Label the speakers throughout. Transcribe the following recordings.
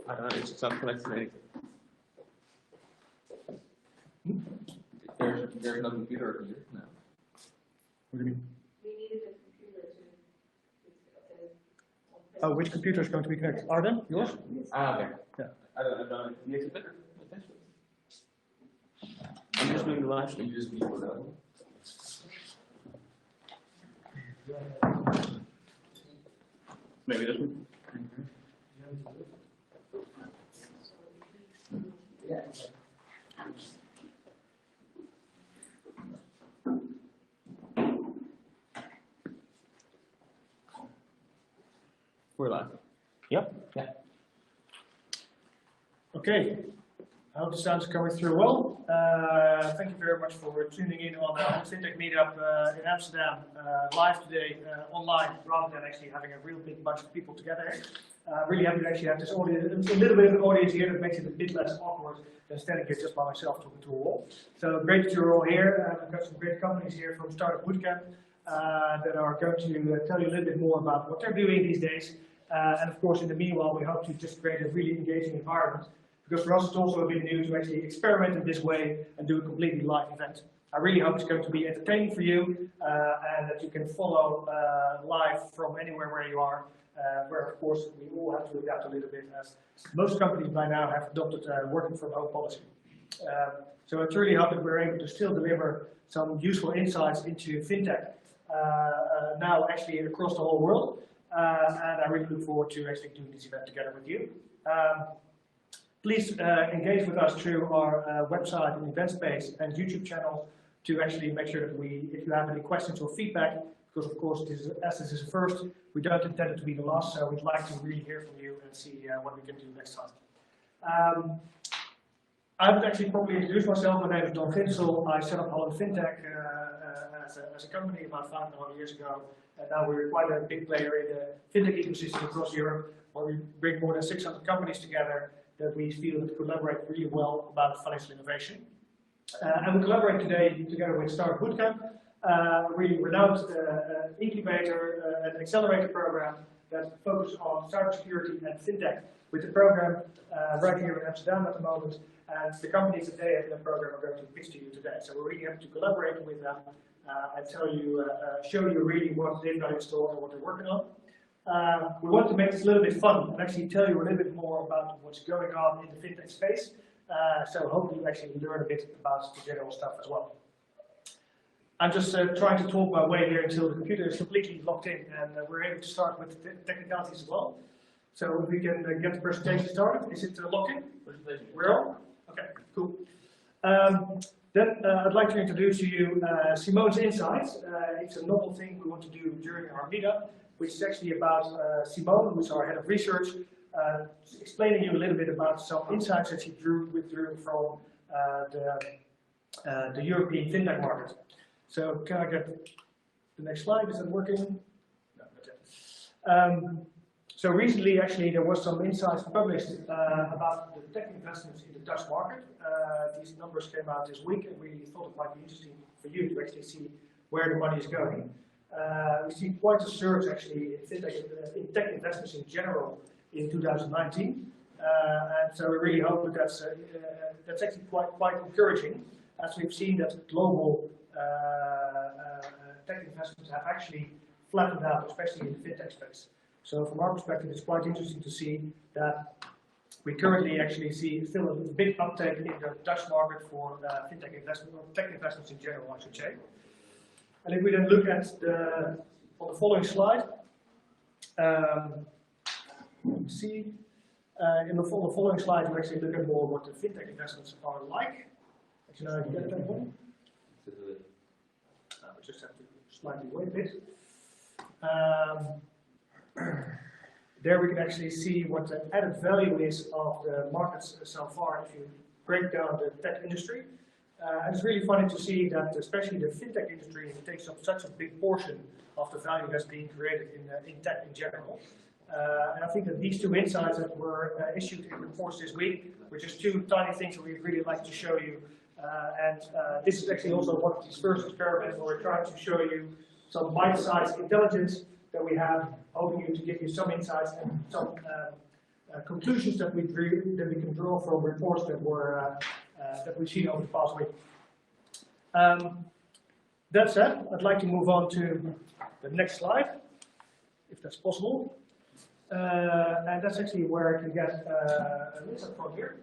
Speaker 1: I don't know, it's not connected to anything. There's no computer here? No.
Speaker 2: What do you mean?
Speaker 3: We needed a computer to.
Speaker 2: Oh, which computer is going to be connected? Arden, yours?
Speaker 1: Ah, okay.
Speaker 2: Yeah.
Speaker 1: I don't know. Makes it better. I'm just doing the live stream. You just be for that one. Maybe this one. Yeah. We're live. Yep. Yeah.
Speaker 2: Okay. I hope the sound's coming through well. Thank you very much for tuning in on the Holland Fintech Meetup in Amsterdam, live today, online, rather than actually having a real big bunch of people together. Really happy to actually have this audience, a little bit of an audience here that makes it a bit less awkward than standing here just by myself talking to a wall. So great that you're all here. We've got some great companies here from Startupbootcamp that are going to tell you a little bit more about what they're doing these days. And of course, in the meanwhile, we hope to just create a really engaging environment. Because for us, it's also a bit new to actually experiment in this way and do a completely live event. I really hope it's going to be entertaining for you and that you can follow live from anywhere where you are, where of course we all have to adapt a little bit as most companies by now have adopted a working from home policy. So I truly hope that we're able to still deliver some useful insights into FinTech now actually across the whole world. And I really look forward to actually doing this event together with you. Please engage with us through our website and event space and YouTube channel to actually make sure that if you have any questions or feedback, because of course as this is the first, we don't intend it to be the last, so we'd like to really hear from you and see what we can do next time. I would actually probably introduce myself. My name is Don Ginsel. I set up Holland Fintech as a company about 5.5 years ago, and now we're quite a big player in the FinTech ecosystem across Europe, where we bring more than 600 companies together that we feel that collaborate really well about financial innovation. And we collaborate today together with Startupbootcamp, a really renowned incubator and accelerator program that focuses on cybersecurity and fintech, with the program right here in Amsterdam at the moment. And the companies that they have in the program are going to pitch to you today. So we're really happy to collaborate with them and tell you, show you really what they've got installed and what they're working on. We want to make this a little bit fun and actually tell you a little bit more about what's going on in the fintech space. So hopefully you actually learn a bit about the general stuff as well. I'm just trying to talk my way here until the computer is completely locked in and we're able to start with the technicalities as well. So if we can get the presentation started. Is it locked in? We're on? Okay, cool. Then I'd like to introduce to you Simone's Insights. It's a novel thing we want to do during our meetup, which is actually about Simone, who's our head of research, explaining you a little bit about some insights that she withdrew from the European fintech market. So can I get the next slide? Is it working? No, not yet. So recently, actually, there was some insights published about the tech investments in the Dutch market. These numbers came out this week, and we thought it might be interesting for you to actually see where the money is going. We see quite a surge actually in tech investments in general in 2019, and so we really hope that that's actually quite encouraging, as we've seen that global tech investments have actually flattened out, especially in the fintech space. So from our perspective, it's quite interesting to see that we currently actually see still a big uptake in the Dutch market for fintech investment, or tech investments in general, I should say. And if we then look at on the following slide, see in the following slide, we actually look at more what the fintech investments are like. Actually, now you get that one. We just have to slightly wait a bit. There we can actually see what the added value is of the markets so far if you break down the tech industry. And it's really funny to see that especially the fintech industry takes up such a big portion of the value that's being created in tech in general. And I think that these two insights that were issued in reports this week were just two tiny things that we'd really like to show you. And this is actually also one of these first experiments where we're trying to show you some bite-sized intelligence that we have, hoping to give you some insights and some conclusions that we can draw from reports that we've seen over the past week. That said, I'd like to move on to the next slide, if that's possible. And that's actually where I can get Elizabeth from here.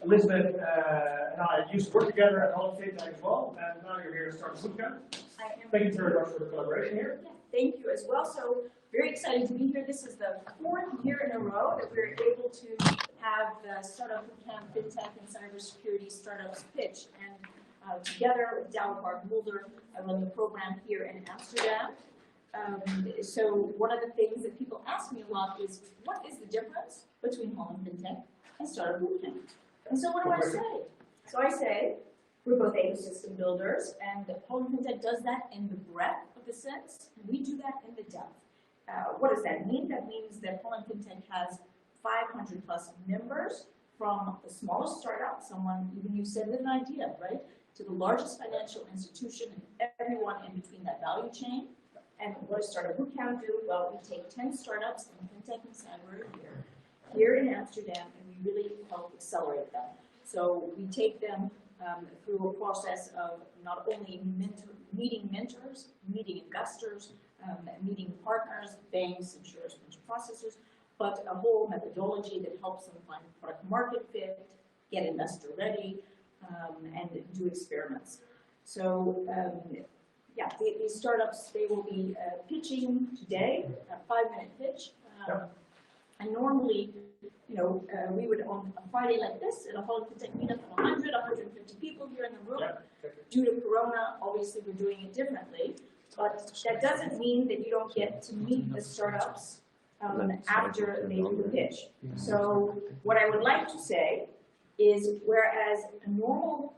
Speaker 2: Elizabeth and I used to work together at Holland Fintech as well, and now you're here at Startupbootcamp. Thank you very much for the collaboration here.
Speaker 4: Yeah, thank you as well. So very excited to be here. This is the 4th year in a row that we're able to have the Startupbootcamp FinTech and Cybersecurity Startups pitch. And together with Douwe Mulder, I run the program here in Amsterdam. So one of the things that people ask me a lot is, what is the difference between Holland Fintech and Startupbootcamp? And so what do I say? So I say, we're both ecosystem builders, and Holland Fintech does that in the breadth of the sense, and we do that in the depth. What does that mean? That means that Holland Fintech has 500 plus members, from the smallest startup, someone, even you said with an idea, right, to the largest financial institution, and everyone in between that value chain. And what does Startupbootcamp do? Well, we take 10 startups in fintech and cyber here in Amsterdam, and we really help accelerate them. So we take them through a process of not only meeting mentors, meeting investors, meeting partners, banks, insurers, venture processors, but a whole methodology that helps them find product market fit, get investor ready, and do experiments. So yeah, these startups, they will be pitching today, a 5-minute pitch. And normally, you know, we would on a Friday like this at a Holland Fintech Meetup of 100, 150 people here in the room. Due to Corona, obviously we're doing it differently, but that doesn't mean that you don't get to meet the startups after they do the pitch. So what I would like to say is, whereas a normal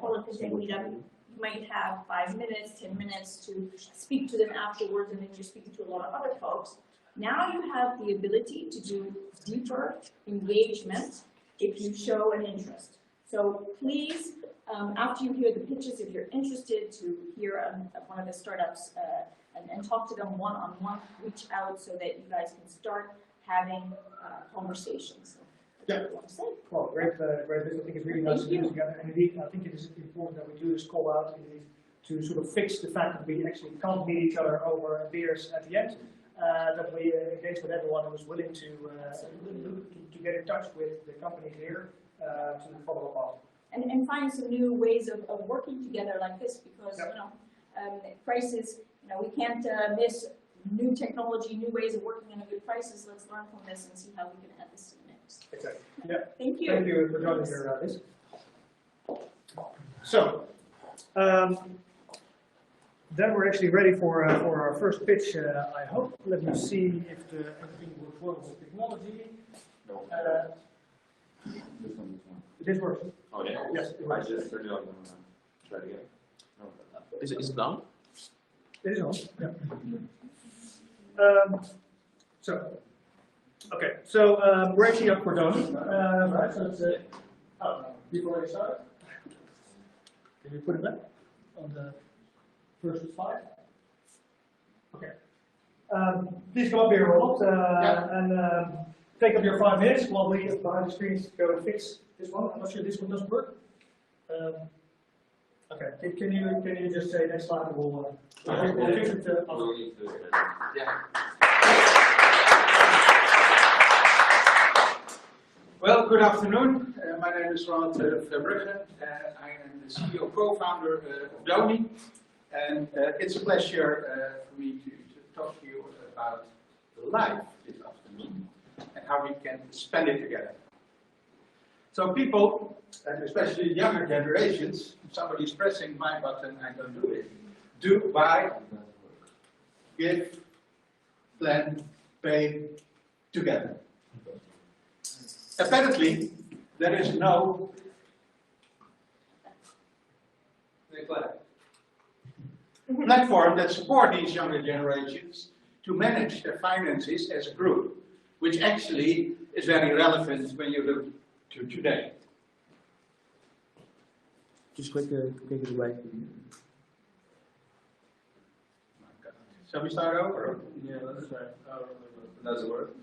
Speaker 4: Holland Fintech Meetup, you might have 5 minutes, 10 minutes to speak to them afterwards, and then you're speaking to a lot of other folks. Now you have the ability to do deeper engagement if you show an interest. So please, after you hear the pitches, if you're interested to hear one of the startups and talk to them one-on-one, reach out so that you guys can start having conversations.
Speaker 2: Yeah. Well, great. I think it's really nice to do together. And indeed, I think it is important that we do this call out indeed to sort of fix the fact that we actually can't meet each other over beers at the end. That we engage with everyone who is willing to get in touch with the company here to follow up on.
Speaker 4: And find some new ways of working together like this, because you know, crisis. You know, we can't miss new technology, new ways of working in a good crisis. Let's learn from this and see how we can add this to the mix.
Speaker 2: Exactly. Yeah.
Speaker 4: Thank you.
Speaker 2: Thank you for joining here, Liz. So. Then we're actually ready for our first pitch, I hope. Let me see if everything will work with technology. This works.
Speaker 1: Oh, yeah?
Speaker 2: Yes, it
Speaker 1: I
Speaker 2: works.
Speaker 1: just turned it on. Try it again. No. Is it on?
Speaker 2: It is on, yeah. So we're actually up for Doni. Right, so it's, you've already started. Can you put it back on the first slide? Okay. Please come up here, Ronald, and take up your 5 minutes while we behind the screens go and fix this one. I'm not sure this one doesn't work. Okay. Can you just say next slide? We'll fix it.
Speaker 5: Yeah. Well, good afternoon. My name is Ronald Verbrugge. I am the CEO co-founder of Doni. And it's a pleasure for me to talk to you about life this afternoon and how we can spend it together. So people, and especially younger generations, if somebody's pressing my button, I don't do it, do, buy, give, plan, pay together. Apparently, there is no platform that support these younger generations to manage their finances as a group, which actually is very relevant when you look to today.
Speaker 1: Just click it away.
Speaker 5: Shall we start over?
Speaker 1: Yeah, that's right. Does it work?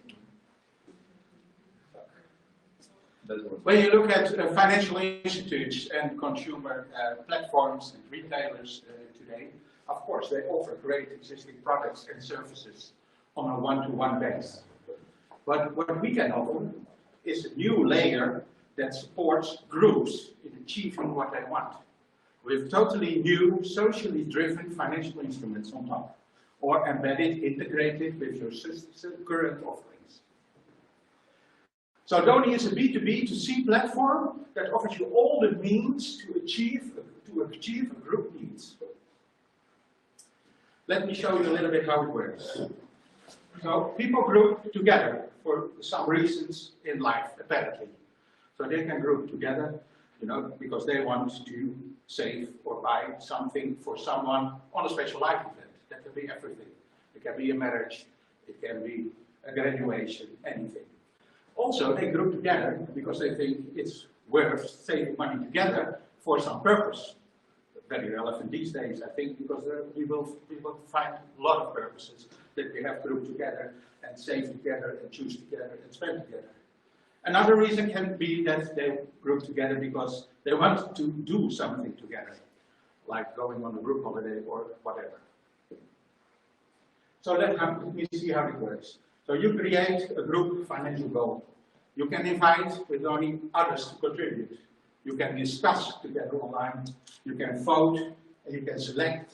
Speaker 5: When you look at financial institutes and consumer platforms and retailers today, of course, they offer great existing products and services on a one-to-one basis. But what we can offer is a new layer that supports groups in achieving what they want, with totally new, socially driven financial instruments on top, or embedded, integrated with your current offerings. So Doni is a B2B2C platform that offers you all the means to achieve a group needs. Let me show you a little bit how it works. So people group together for some reasons in life, apparently. So they can group together, you know, because they want to save or buy something for someone on a special life event. That can be everything. It can be a marriage, it can be a graduation, anything. Also, they group together because they think it's worth saving money together for some purpose. Very relevant these days, I think, because we will find a lot of purposes that we have grouped together and save together and choose together and spend together. Another reason can be that they group together because they want to do something together, like going on a group holiday or whatever. So let me see how it works. So you create a group financial goal. You can invite with only others to contribute. You can discuss together online. You can vote, and you can select,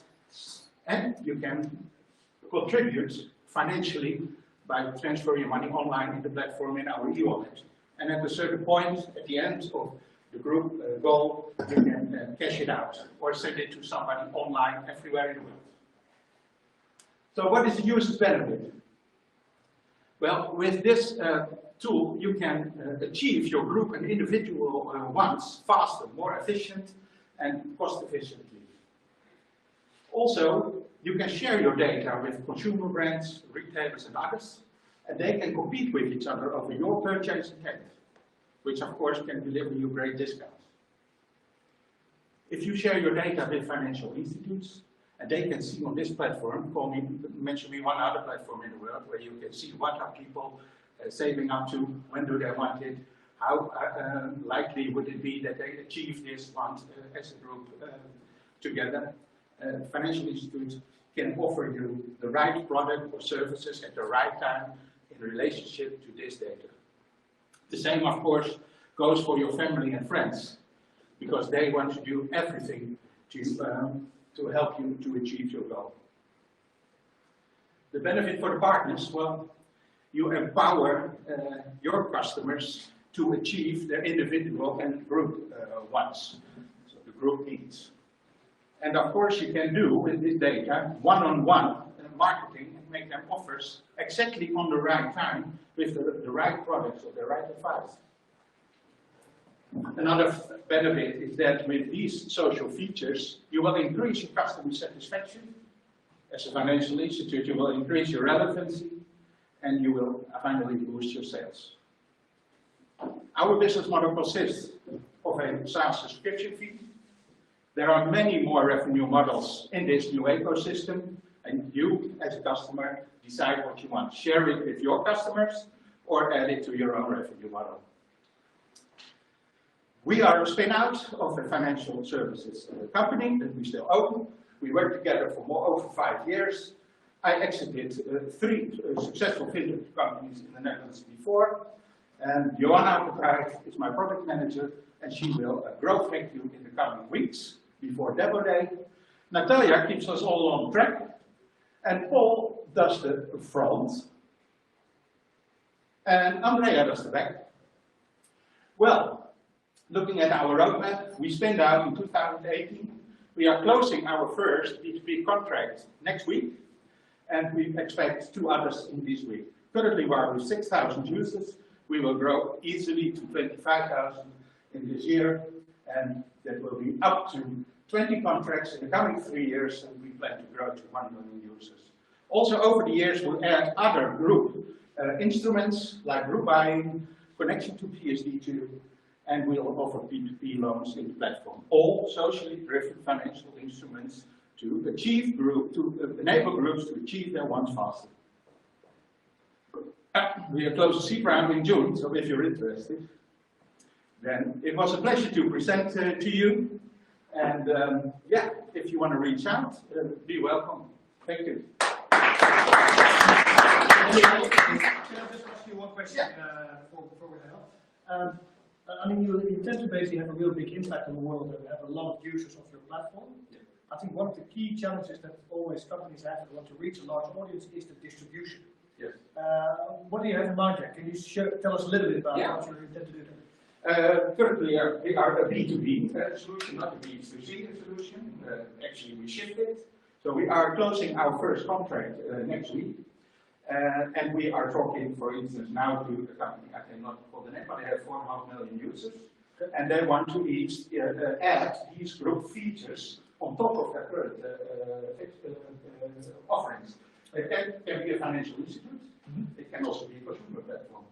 Speaker 5: and you can contribute financially by transferring your money online in the platform in our e-wallet. And at a certain point, at the end of the group goal, you can cash it out or send it to somebody online everywhere in the world. So what is the user's benefit? Well, with this tool, you can achieve your group and individual wants faster, more efficient, and cost efficiently. Also, you can share your data with consumer brands, retailers, and others, and they can compete with each other over your purchase intent, which of course can deliver you great discounts. If you share your data with financial institutes, and they can see on this platform, mention me one other platform in the world where you can see what are people saving up to, when do they want it, how likely would it be that they achieve this once as a group together. Financial institutes can offer you the right product or services at the right time in relationship to this data. The same, of course, goes for your family and friends, because they want to do everything to help you to achieve your goal. The benefit for the partners, well, you empower your customers to achieve their individual and group wants, so the group needs. And of course you can do with this data one-on-one marketing and make them offers exactly on the right time with the right products or the right advice. Another benefit is that with these social features, you will increase your customer satisfaction. As a financial institute, you will increase your relevancy, and you will finally boost your sales. Our business model consists of a SaaS subscription fee. There are many more revenue models in this new ecosystem, and you, as a customer, decide what you want. Share it with your customers or add it to your own revenue model. We are a spin-out of a financial services company that we still own. We worked together for over 5 years. I exited 3 successful fintech companies in the Netherlands before. And Johanna is my product manager, and she will growth hack you in the coming weeks before Demo Day. Natalia keeps us all on track. And Paul does the front. And Andrea does the back. Well, looking at our roadmap, we spun out in 2018. We are closing our first B2B contract next week, and we expect 2 others in this week. Currently, we are with 6,000 users. We will grow easily to 25,000 in this year, and that will be up to 20 contracts in the coming 3 years, and we plan to grow to 1 million users. Also, over the years, we'll add other group instruments like group buying, connection to PSD2, and we'll offer P2P loans in the platform. All socially driven financial instruments to enable groups to achieve their wants faster. We are close to seed round in June, so if you're interested. Then it was a pleasure to present to you. And yeah, if you want to reach out, be welcome. Thank you.
Speaker 2: Can I just ask you one question before we head off? I mean, you intend to basically have a real big impact on the world and have a lot of users of your platform. Yeah. I think one of the key challenges that always companies have that want to reach a large audience is the distribution.
Speaker 5: Yes.
Speaker 2: What do you have in mind, Jack? Can you tell us a little bit about what you intend to do there?
Speaker 5: Currently, we are a B2B solution, not a B2C solution. Actually, we shipped it. So we are closing our first contract next week. And we are talking, for instance, now to a company, I cannot call the name, but they have 4.5 million users. And they want to each add these group features on top of their current offerings. It can be a financial institute. Mm-hmm. It can also be a consumer platform.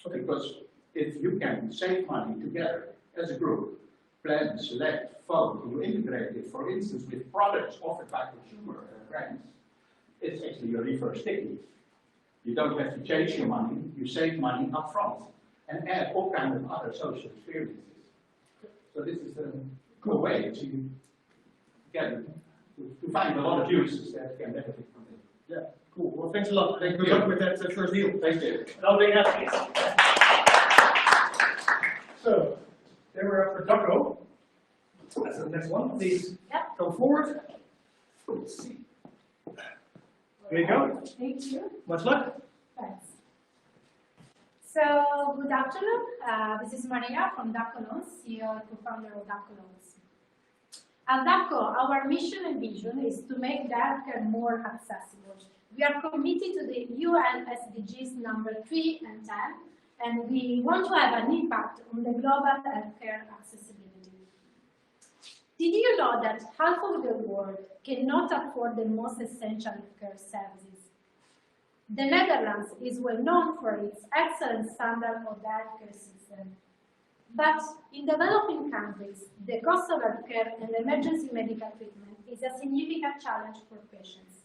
Speaker 5: Okay. Because if you can save money together as a group, plan, select, follow, you integrate it, for instance, with products offered by consumer brands, it's actually a reverse ticket. You don't have to chase your money, you save money up front and add all kinds of other social experiences. So this is a cool way to get to find a lot of users that can benefit from it.
Speaker 2: Yeah, cool. Well, thanks a lot. Good luck with that first deal.
Speaker 5: Thank you.
Speaker 2: So, then we're up for Dakko. That's the next one. Please come forward. Let's see. There you go.
Speaker 6: Thank you.
Speaker 2: Much luck.
Speaker 6: Thanks. So, good afternoon. This is Maria from Dakko Loans, CEO and co-founder of Dakko Loans. At Dakko, our mission and vision is to make healthcare more accessible. We are committed to the UN SDGs number 3 and 10, and we want to have an impact on the global healthcare accessibility. Did you know that half of the world cannot afford the most essential healthcare services? The Netherlands is well known for its excellent standard of the healthcare system. But in developing countries, the cost of healthcare and emergency medical treatment is a significant challenge for patients.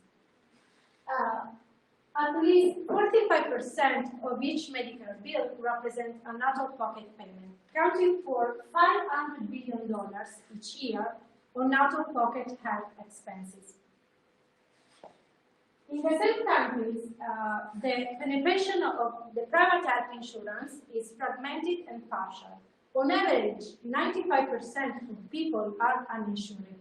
Speaker 6: At least 45% of each medical bill represents an out-of-pocket payment, accounting for $500 billion each year on out-of-pocket health expenses. In the same countries, the penetration of the private health insurance is fragmented and partial. On average, 95% of people are uninsured.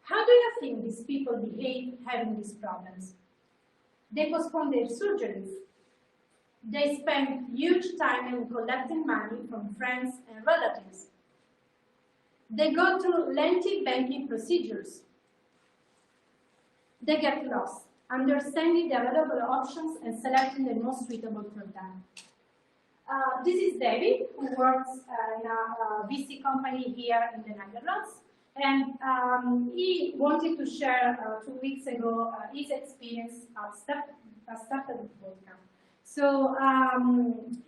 Speaker 6: How do you think these people behave having these problems? They postpone their surgeries. They spend huge time in collecting money from friends and relatives. They go through lengthy banking procedures. They get lost, understanding the available options and selecting the most suitable for them. This is David, who works in a VC company here in the Netherlands. And he wanted to share 2 weeks ago his experience at Startupbootcamp. So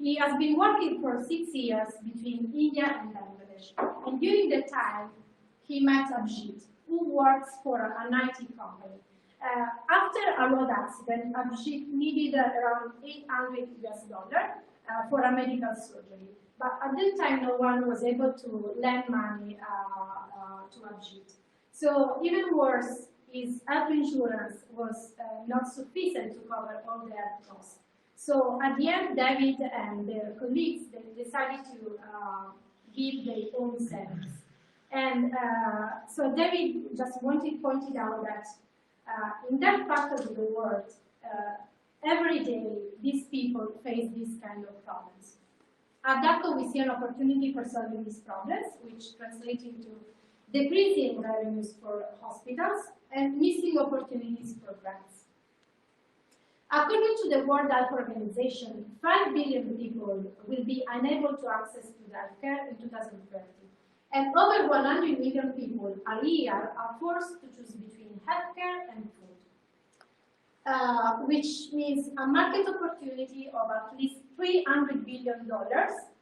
Speaker 6: he has been working for 6 years between India and Bangladesh. And during the time, he met Abhijit, who works for an IT company. After a road accident, Abhijit needed around $800 for a medical surgery. But at that time, no one was able to lend money to Abhijit. So even worse, his health insurance was not sufficient to cover all the health costs. So at the end, David and their colleagues they decided to give their own savings. And so David just pointed out that in that part of the world, every day these people face these kind of problems. At Dakko, we see an opportunity for solving these problems, which translate into decreasing revenues for hospitals and missing opportunities for grants. According to the World Health Organization, 5 billion people will be unable to access to healthcare in 2030. And over 100 million people a year are forced to choose between healthcare and food, which means a market opportunity of at least $300 billion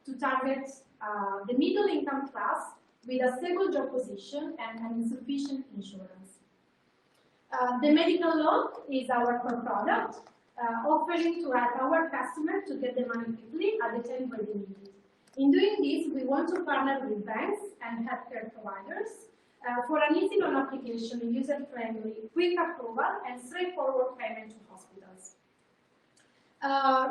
Speaker 6: to target the middle income class with a stable job position and an insufficient insurance. The medical loan is our core product, offering to help our customers to get the money quickly at the time when they need it. In doing this, we want to partner with banks and healthcare providers for an easy loan application, user-friendly, quick approval, and straightforward payment to hospitals.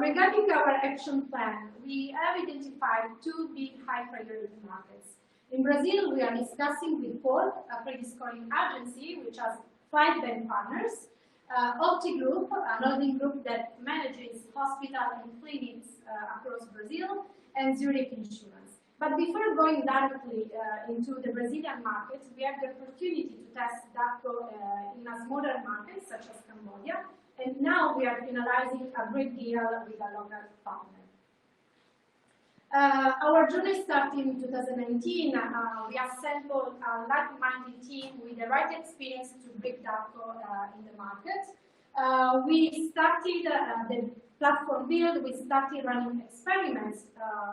Speaker 6: Regarding our action plan, we have identified 2 big high-priority markets. In Brazil, we are discussing with Paul, a credit scoring agency, which has 5 bank partners, Opti Group, an holding group that manages hospitals and clinics across Brazil, and Zurich Insurance. But before going directly into the Brazilian market, we have the opportunity to test Dakko in a smaller market, such as Cambodia, and now we are finalizing a great deal with a local partner. Our journey started in 2019. We assembled a like-minded team with the right experience to bring Dakko in the market. We started the platform build. We started running experiments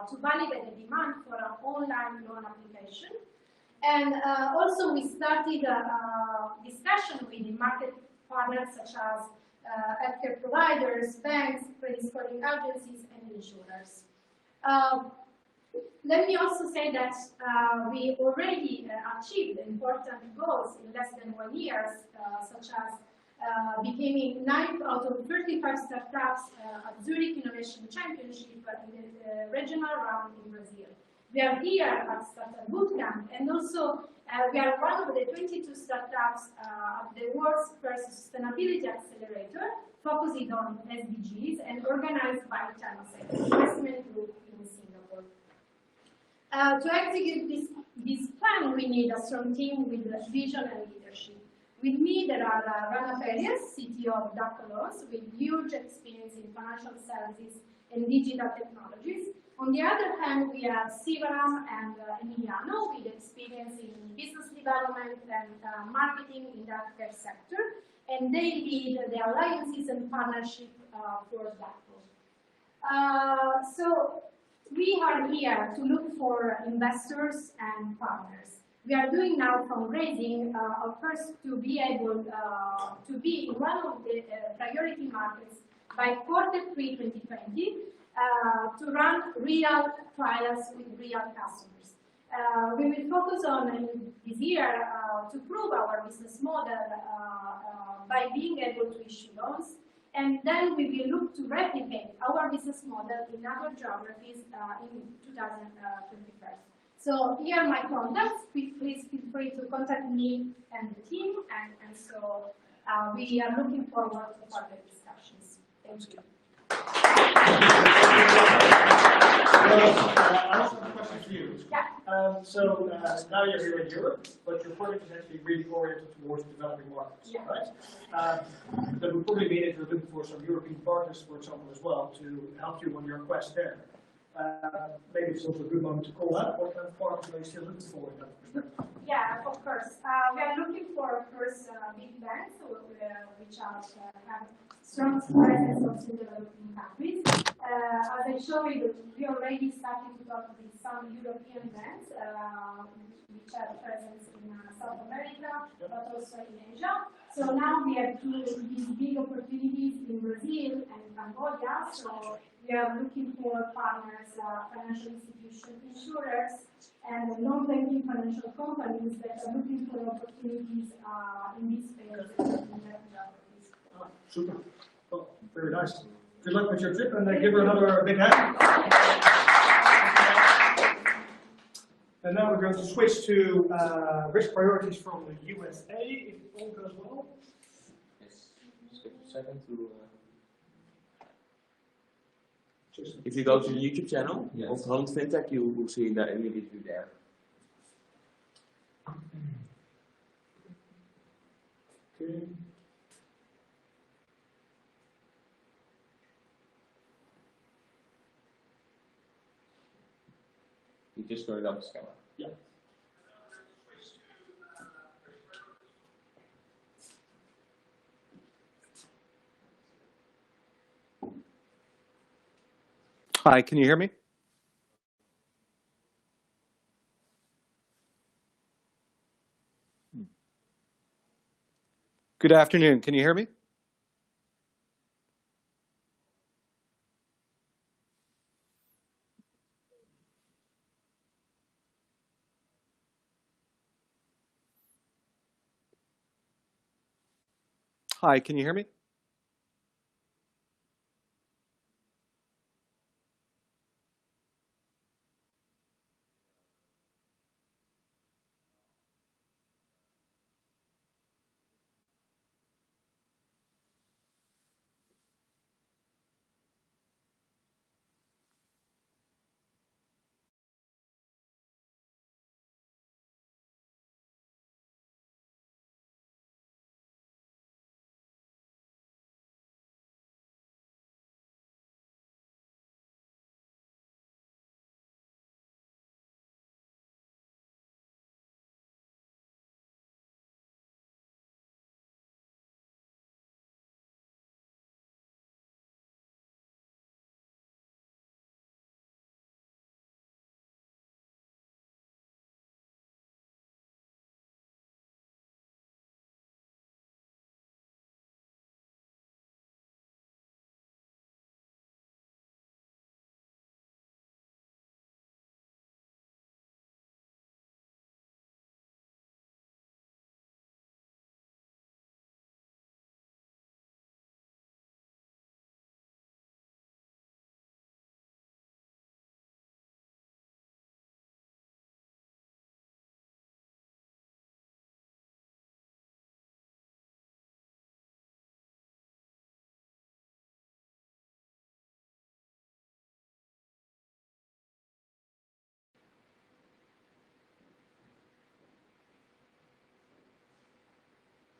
Speaker 6: to validate the demand for an online loan application. And also we started a discussion with the market partners such as healthcare providers, banks, credit scoring agencies, and insurers. Let me also say that we already achieved important goals in less than 1 year, such as becoming 9 out of 35 startups at Zurich Innovation Championship in the regional round in Brazil. We are here at Startupbootcamp, and also we are one of the 22 startups at the world's first sustainability accelerator, focusing on SDGs and organized by Temasek, investment group in Singapore. To execute this plan, we need a strong team with vision and leadership. With me, there are Rana Perez, CTO of Dakko Loans, with huge experience in financial services and digital technologies. On the other hand, we have Sivaram and Emiliano with experience in business development and marketing in the healthcare sector, and they lead the alliances and partnership for Dakko. So we are here to look for investors and partners. We are doing now fundraising, first to be able to be in one of the priority markets by Q3 2020 to run real trials with real customers. We will focus on this year to prove our business model by being able to issue loans, and then we will look to replicate our business model in other geographies in 2021. So here are my contacts. Please feel free to contact me and the team, and so we are looking forward to further discussions. Thank you.
Speaker 2: I also have a question for you.
Speaker 6: Yeah.
Speaker 2: So now you're here in Europe, but your project is actually really oriented towards developing markets,
Speaker 6: Yeah.
Speaker 2: right? That would probably mean that you're looking for some European partners, for example, as well, to help you on your quest there. Maybe it's also a good moment to call out what kind of partners are you still looking for in that perspective?
Speaker 6: Yeah, of course. We are looking for first big banks which have strong presence in developing countries. As I showed you, we already started to talk with some European banks which have presence in South America, but also in Asia. So now we have these big opportunities in Brazil and Cambodia. So we are looking for partners, financial institutions, insurers, and non-banking financial companies that are looking for opportunities in this space in their geographies.
Speaker 2: Super. Well, very nice. Good luck with your trip, and give her another big hand. And now we're going to switch to risk priorities from the USA, if all goes well.
Speaker 1: Yes. Skip a second to. If you go to the YouTube channel of Holland Fintech, you will see that immediately there.
Speaker 2: Okay.
Speaker 1: You just turn it up the camera.
Speaker 2: Yeah.
Speaker 7: Hi, can you hear me? Good afternoon, can you hear me? Hi, can you hear me?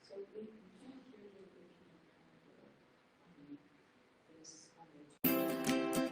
Speaker 4: So we can't hear you this on the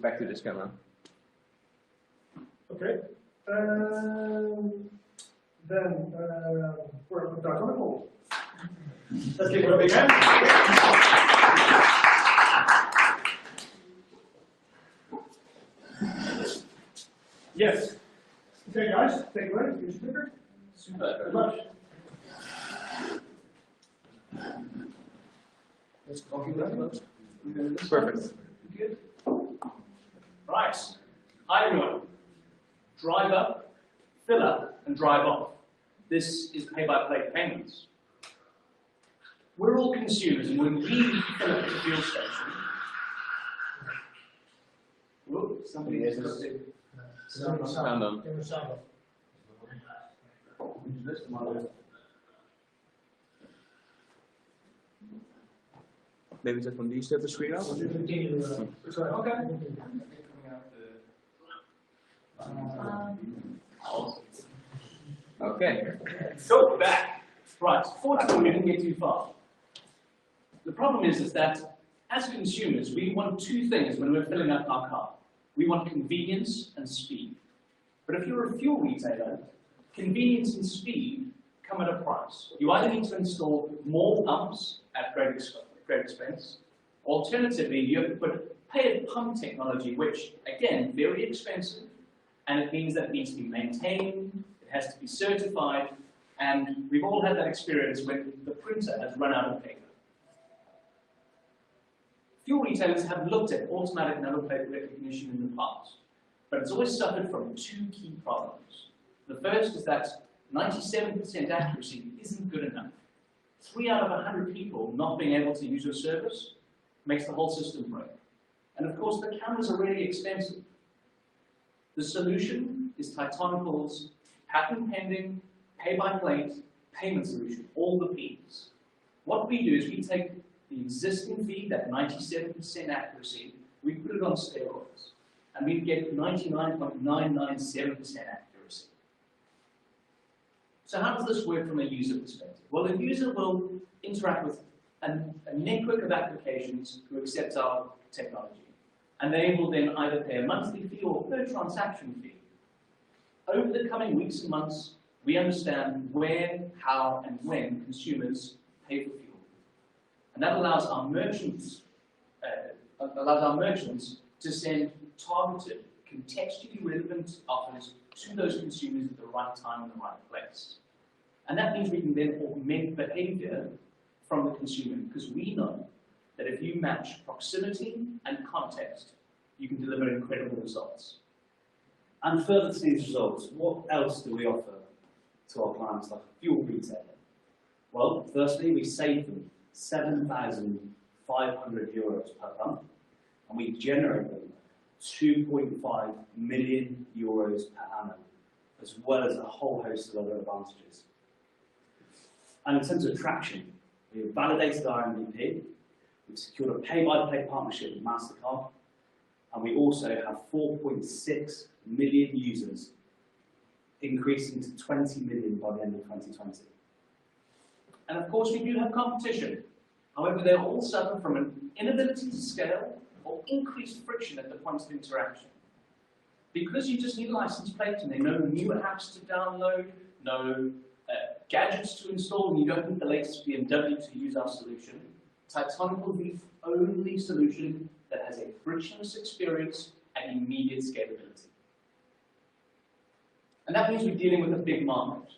Speaker 1: Back to this camera.
Speaker 2: Okay. Then we're with Tytonical. Let's give it a big hand. Yes. Okay, guys, take it away. Use your speaker.
Speaker 1: Super.
Speaker 2: Good luck.
Speaker 1: Perfect.
Speaker 2: Good. Right. Hi everyone. Drive up, fill up, and drive off. This is pay-by-play payments. We're all consumers, and when we fill up at the fuel station, whoop, somebody has got to
Speaker 1: Sound on. Maybe is that from these the screen out?
Speaker 2: Okay.
Speaker 1: Okay.
Speaker 2: So back. Right. Fortunately, we didn't get too far. The problem is that as consumers, we want two things when we're filling up our car. We want convenience and speed. But if you're a fuel retailer, convenience and speed come at a price. You either need to install more pumps at great expense. Alternatively, you have to put pay-at-pump technology, which, again, very expensive, and it means that it needs to be maintained, it has to be certified, and we've all had that experience when the printer has run out of paper.
Speaker 8: Fuel retailers have looked at automatic number plate recognition in the past, but it's always suffered from two key problems. The first is that 97% accuracy isn't good enough. 3 out of 100 people not being able to use your service makes the whole system break. And of course, the cameras are really expensive. The solution is Tytonical's patent pending, pay by plate, payment solution, all the P's. What we do is we take the existing fee, that 97% accuracy, we put it on steroids, and we get 99.997% accuracy. So how does this work from a user perspective? Well, the user will interact with a network of applications who accept our technology, and they will then either pay a monthly fee or per transaction fee. Over the coming weeks and months, we understand where, how, and when consumers pay for fuel. And that allows our merchants to send targeted, contextually relevant offers to those consumers at the right time and the right place. And that means we can then augment behavior from the consumer, because we know that if you match proximity and context, you can deliver incredible results.
Speaker 9: And further to these results, what else do we offer to our clients like a fuel retailer? Well, firstly, we save them €7,500 per pump, and we generate them €2.5 million per annum, as well as a whole host of other advantages. And in terms of traction, we have validated our MVP, we've secured a pay-by-play partnership with MasterCard, and we also have 4.6 million users, increasing to 20 million by the end of 2020.
Speaker 8: And of course, we do have competition. However, they all suffer from an inability to scale or increased friction at the point of interaction. Because you just need a license plate and there are no new apps to download, no gadgets to install, and you don't need the latest BMW to use our solution, Tytonical is the only solution that has a frictionless experience and immediate scalability. And that means we're dealing with a big market.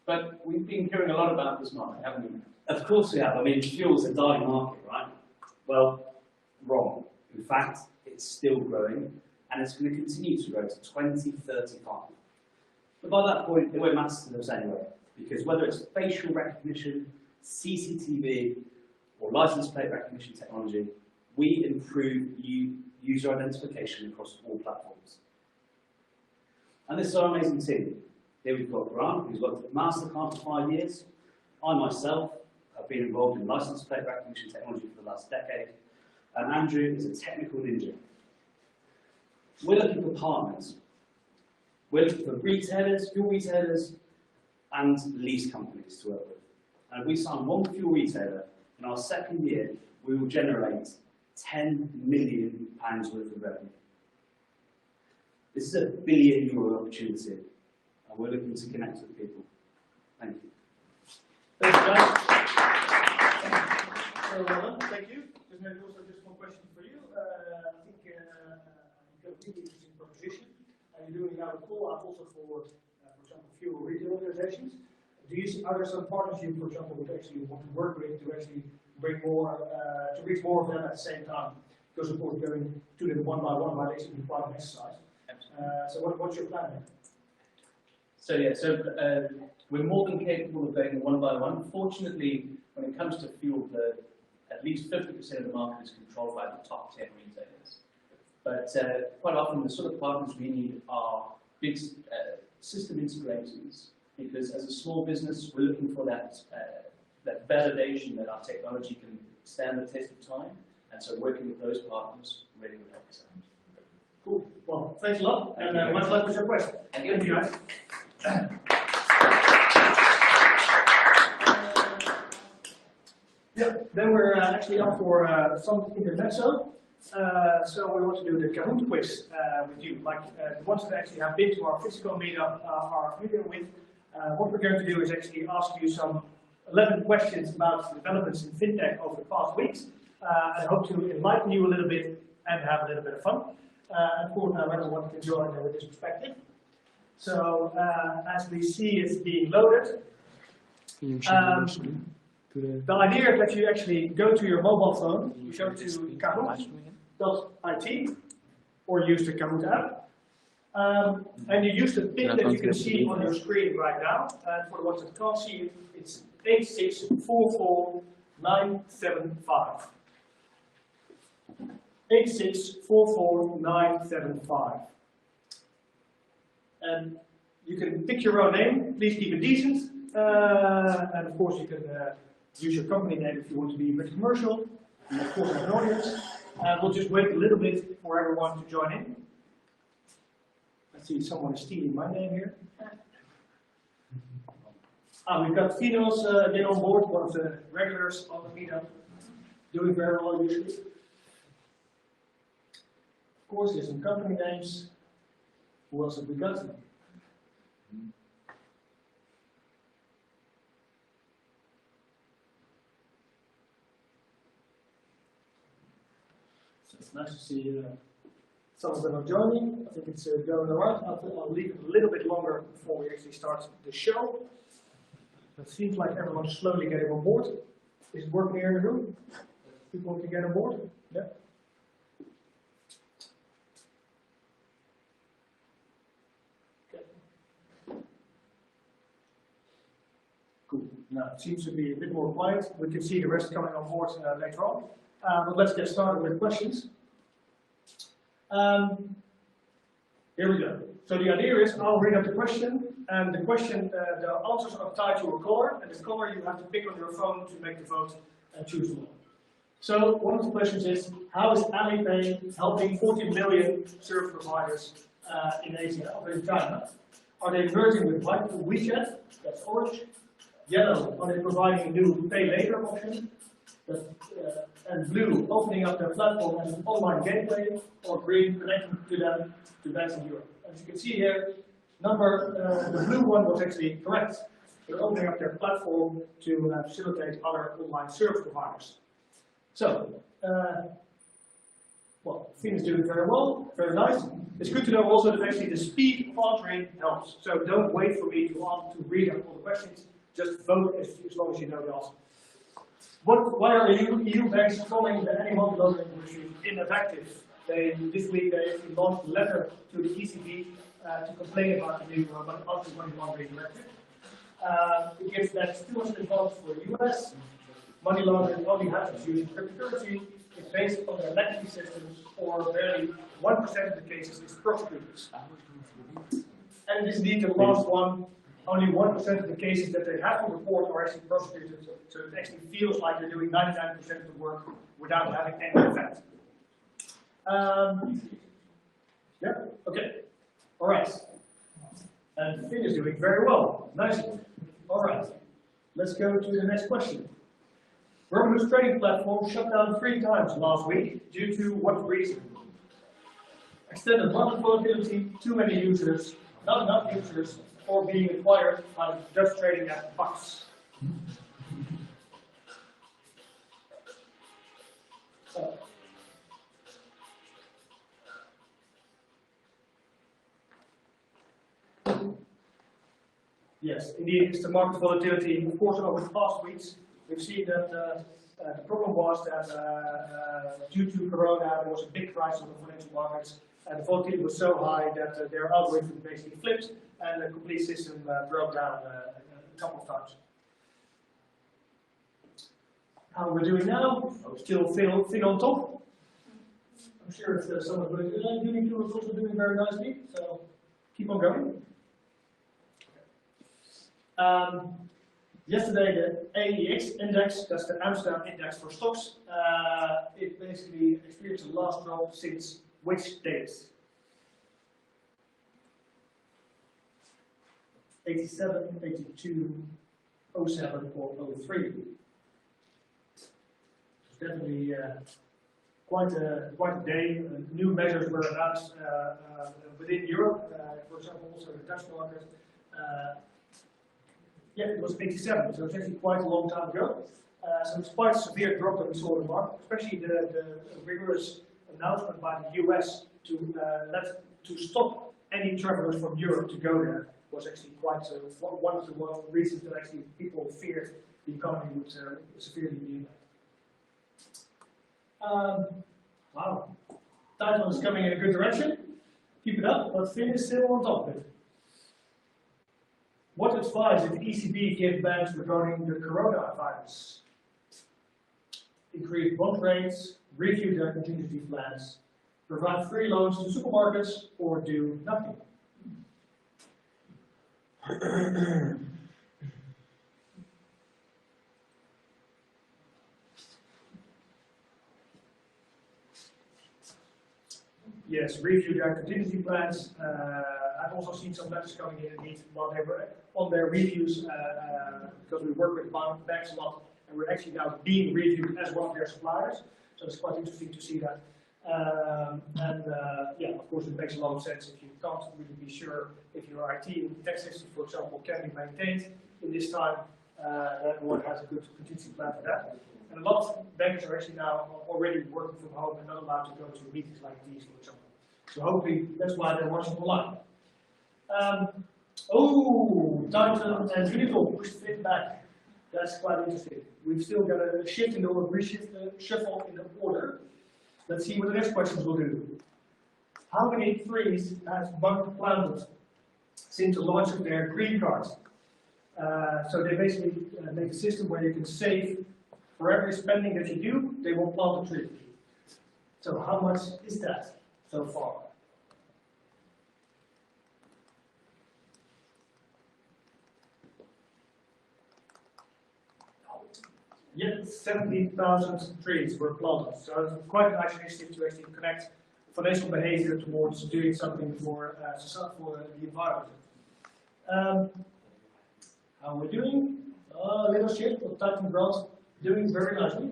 Speaker 8: But we've been hearing a lot about this market, haven't we?
Speaker 9: Of course we have. I mean, fuel's a dying market, right? Well, wrong. In fact, it's still growing, and it's going to continue to grow to 2035. But by that point, it won't matter to us anyway, because whether it's facial recognition, CCTV, or license plate recognition technology, we improve user identification across all platforms. And this is our amazing team. Here we've got Grant, who's worked at MasterCard for 5 years. I myself have been involved in license plate recognition technology for the last decade. And Andrew is a technical ninja. We're looking for partners. We're looking for retailers, fuel retailers, and lease companies to work with. And if we sign one fuel retailer, in our second year, we will generate £10 million worth of revenue. This is a €1 billion opportunity, and we're looking to connect with people. Thank you.
Speaker 2: Thanks, guys. So, thank you. There's maybe also just one question for you. I think you've got a really interesting proposition. You're doing now a call-out also for example, fuel retail organizations. Are there some partners you, for example, would actually want to work with to actually bring more, to reach more of them at the same time? Because of course, going to them one by one might actually be quite an exercise. So what's your plan there?
Speaker 8: So yeah, we're more than capable of going one by one. Fortunately, when it comes to fuel, at least 50% of the market is controlled by the top 10 retailers. But quite often, the sort of partners we need are big system integrators, because as a small business, we're looking for that validation that our technology can stand the test of time. And so working with those partners really would help us out.
Speaker 2: Cool. Well, thanks a lot, and much luck with your question.
Speaker 8: Thank you, guys.
Speaker 2: Yeah, then we're actually up for some intermezzo. So we want to do the Kahoot quiz with you. Like the ones that actually have been to our physical meetup are familiar with. What we're going to do is actually ask you some 11 questions about developments in fintech over the past weeks. I hope to enlighten you a little bit and have a little bit of fun. Of course, everyone can join with this perspective. So as we see, it's being loaded. The idea is that you actually go to your mobile phone, you go to Kahoot.it, or use the Kahoot app, and you use the pin that you can see on your screen right now. And for the ones that can't see it, it's 8644975. 8644975. And you can pick your own name. Please keep it decent. And of course, you can use your company name if you want to be a bit commercial. And of course, have an audience. We'll just wait a little bit for everyone to join in. I see someone is stealing my name here. We've got Finos again on board, one of the regulars on the meetup, doing very well usually. Of course, there's some company names. Who else have we got? So it's nice to see some of them are joining. I think it's going around. I'll leave it a little bit longer before we actually start the show. It seems like everyone's slowly getting on board. Is it working here in the room? People can get on board? Yeah. Okay. Cool. Now it seems to be a bit more quiet. We can see the rest coming on board later on. But let's get started with questions. Here we go. So the idea is I'll read out the question, and the question, the answers are tied to a color, and the color you have to pick on your phone to make the vote and choose the one. So one of the questions is, how is Alipay helping 40 million service providers in Asia or in China? Are they merging with WeChat? That's orange. Yellow, are they providing a new pay later option? And blue, opening up their platform as an online gateway, or green, connecting to them to banks in Europe. As you can see here, the blue one was actually correct. They're opening up their platform to facilitate other online service providers. So, well, Finn is doing very well, very nice. It's good to know also that actually the speed of answering helps. So don't wait for me to read out all the questions, just vote as long as you know the answer. Why are EU banks calling the anti-money laundering industry ineffective? This week they actually launched a letter to the ECB to complain about the new anti-money laundering directive. It gives that too much advantage for the US. Money laundering only happens using cryptocurrency. It's based on their legacy systems, or barely 1% of the cases is prosecuted. And this is indeed the last one. Only 1% of the cases that they have to report are actually prosecuted, so it actually feels like they're doing 99% of the work without having any effect. Yeah, okay. All right. And Finn is doing very well. Nice. All right. Let's go to the next question. Revolu's trading platform shut down 3 times last week. Due to what reason? Extended market volatility, too many users, not enough users, or being acquired by the Dutch trading app Pax. Yes, indeed, it's the market volatility. Of course, over the past weeks, we've seen that the problem was that due to Corona, there was a big crisis on the financial markets, and the volatility was so high that their algorithm basically flipped, and the complete system broke down a couple of times. How we're doing now? Still Finn on top. I'm sure if someone's going to Uniqul is also doing very nicely, so keep on going. Yesterday, the AEX index, that's the Amsterdam index for stocks, it basically experienced the last drop since which date? 87, 82, 07, or 03. It's definitely quite a day. New measures were announced within Europe, for example, also the Dutch market. Yeah, it was 87, so it's actually quite a long time ago. So it's quite a severe drop that we saw in the market, especially the rigorous announcement by the US to stop any travelers from Europe to go there was actually quite one of the reasons that actually people feared the economy would severely be impacted. Wow, title is coming in a good direction. Keep it up, but Finn is still on top of it. What advice did the ECB give banks regarding the coronavirus? Increase bond rates, review their contingency plans, provide free loans to supermarkets, or do nothing? Yes, review their contingency plans. I've also seen some letters coming in indeed while they were on their reviews because we work with banks a lot and we're actually now being reviewed as one of their suppliers. So it's quite interesting to see that. Yeah, of course it makes a lot of sense if you can't really be sure if your IT and tech system, for example, can be maintained in this time, that everyone has a good contingency plan for that. And a lot of banks are actually now already working from home and not allowed to go to meetings like these, for example. So hopefully that's why they're watching online. Titan and Uniqul pushed Fit back. That's quite interesting. We've still got a shift in the order, shuffle in the order. Let's see what the next questions will do. How many trees has Bank planted since the launch of their green card? So they basically make a system where you can save for every spending that you do, they will plant a tree. So how much is that so far? Yet 70,000 trees were planted. So it's quite a nice initiative to actually connect financial behavior towards doing something for the environment. How are we doing? A little shift of Titan growth, doing very nicely.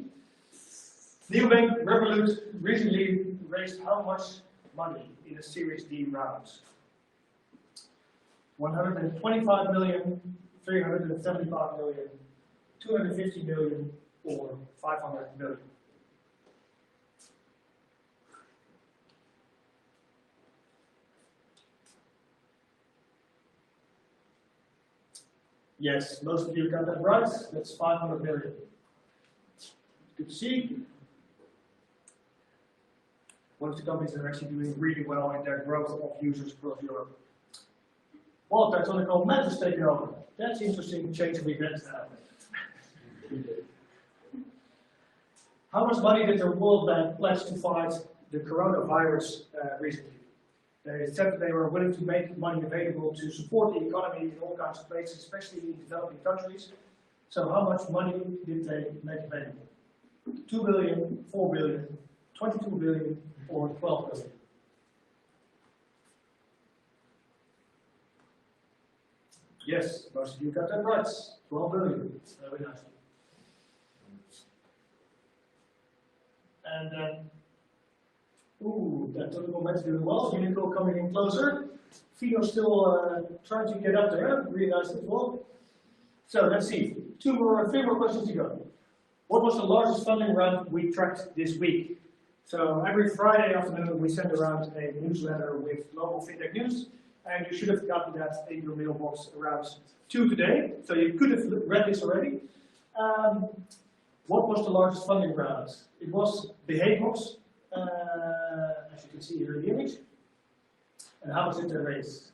Speaker 2: Neobank Revolut recently raised how much money in a Series D round? 125 million, 375 million, 250 million, or 500 million. Yes, most of you got that right. That's 500 million. Good to see. One of the companies that are actually doing really well in their growth of users across Europe. Well, Tytonical Managers taking over. That's interesting change of events now. How much money did the World Bank pledge to fight the coronavirus recently? They said that they were willing to make money available to support the economy in all kinds of places, especially in developing countries. So how much money did they make available? 2 billion, 4 billion, 22 billion, or 12 billion? Yes, most of you got that right. 12 billion. Very nicely. And then, that Tytonical match doing well. Uniqul coming in closer. Fido's still trying to get up there. Really nice as well. So let's see. Three more questions to go. What was the largest funding round we tracked this week? So every Friday afternoon we send around a newsletter with local fintech news, and you should have gotten that in your mailbox around 2 today. So you could have read this already. What was the largest funding round? It was Behavebox, as you can see here in the image. And how much did they raise?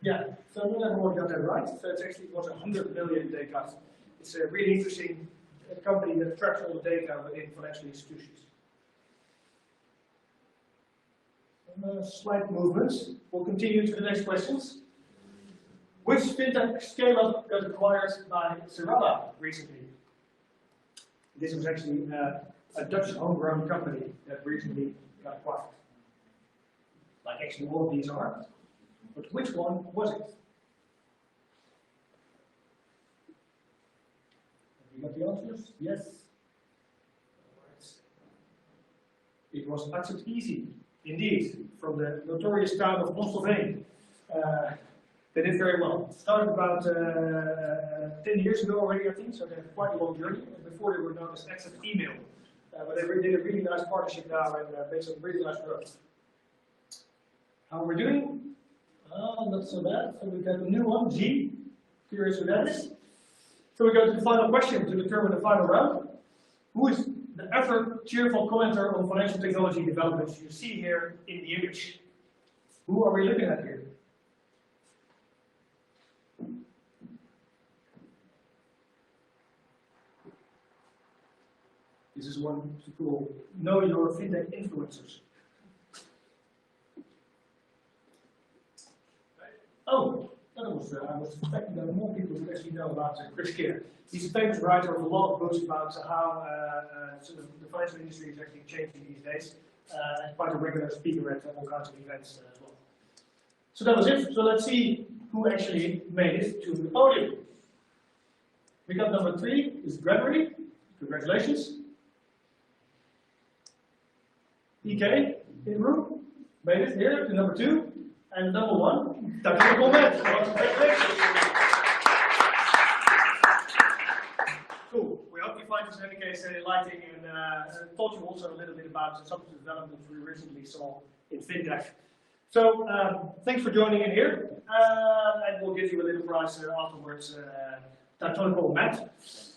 Speaker 2: Yeah, so not everyone got that right. So it actually was 100 million they got. It's a really interesting company that tracks all the data within financial institutions. Slight movements. We'll continue to the next questions. Which fintech scale-up got acquired by Serala recently? This was actually a Dutch homegrown company that recently got acquired. Like actually all of these are. But which one was it? Have you got the answers? Yes. It was Accept Easy, indeed, from the notorious town of Amsterdam. They did very well. Started about 10 years ago already, I think, so they have quite a long journey. And before they were known as Accept Email. But they did a really nice partnership now and made some really nice growth. How we're doing? Not so bad. So we got a new one, G. Curious who that is. So we go to the final question to determine the final round. Who is the ever cheerful commenter on financial technology developments you see here in the image? Who are we looking at here? This is one to call Know Your FinTech Influencers. Oh, that was, I was expecting that more people would actually know about Chris Keir. He's a famous writer of a lot of books about how sort of the financial industry is actually changing these days, and quite a regular speaker at all kinds of events as well. So that was it. So let's see who actually made it to the podium. We got number 3 is Gregory. Congratulations. EK in the room made it here to number 2, and number 1, Tytonical Matt. Congratulations. Cool. We hope you find this in any case enlightening, and told you also a little bit about some of the developments we recently saw in FinTech. So thanks for joining in here, and we'll give you a little prize afterwards, Tytonical Matt.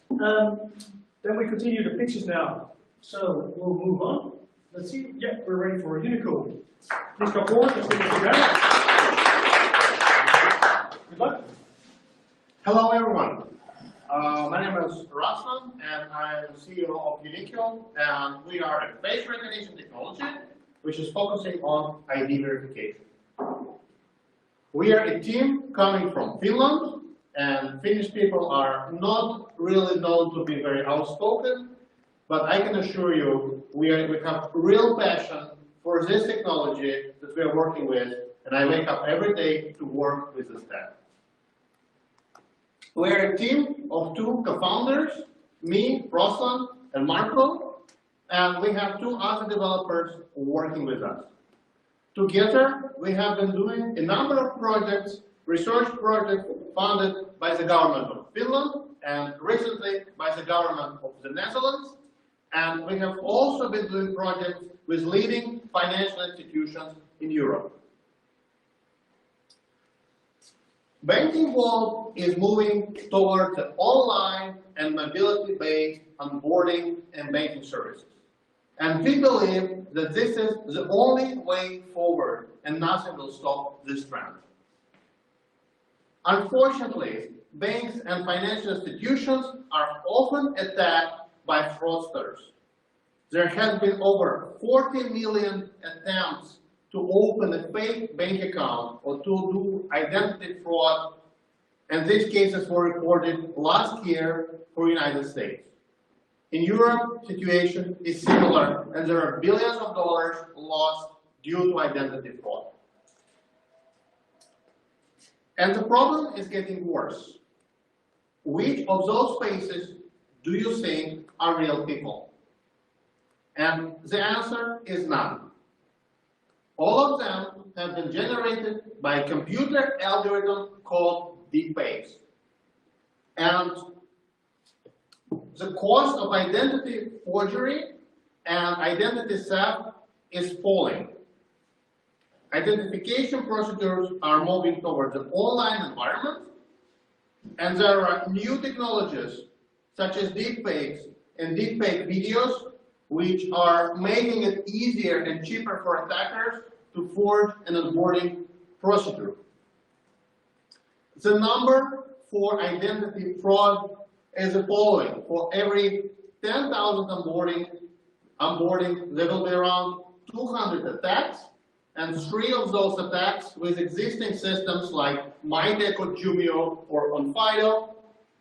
Speaker 2: Then we continue the pictures now. So we'll move on. Let's see. Yeah, we're ready for Uniqul. Please come forward. Let's take it together. Good luck.
Speaker 10: Hello, everyone. My name is Rasman, and I am CEO of Uniqul, and we are a face recognition technology which is focusing on ID verification. We are a team coming from Finland, and Finnish people are not really known to be very outspoken, but I can assure you we have real passion for this technology that we are working with, and I wake up every day to work with this tech. We are a team of 2 co-founders, me, Ruslan, and Marco, and we have 2 other developers working with us. Together, we have been doing a number of projects, research projects funded by the government of Finland and recently by the government of the Netherlands. And we have also been doing projects with leading financial institutions in Europe. Banking world is moving towards an online and mobility-based onboarding and banking services. And we believe that this is the only way forward, and nothing will stop this trend. Unfortunately, banks and financial institutions are often attacked by fraudsters. There has been over 40 million attempts to open a fake bank account or to do identity fraud, and these cases were reported last year for the United States. In Europe, the situation is similar, and there are billions of dollars lost due to identity fraud. And the problem is getting worse. Which of those faces do you think are real people? And the answer is none. All of them have been generated by a computer algorithm called deepfakes. And the cost of identity forgery and identity theft is falling. Identification procedures are moving towards an online environment, and there are new technologies such as deepfakes and deepfake videos, which are making it easier and cheaper for attackers to forge an onboarding procedure. The number for identity fraud is the following. For every 10,000 onboarding, there will be around 200 attacks, and 3 of those attacks with existing systems like Dakko, Jumio, or Onfido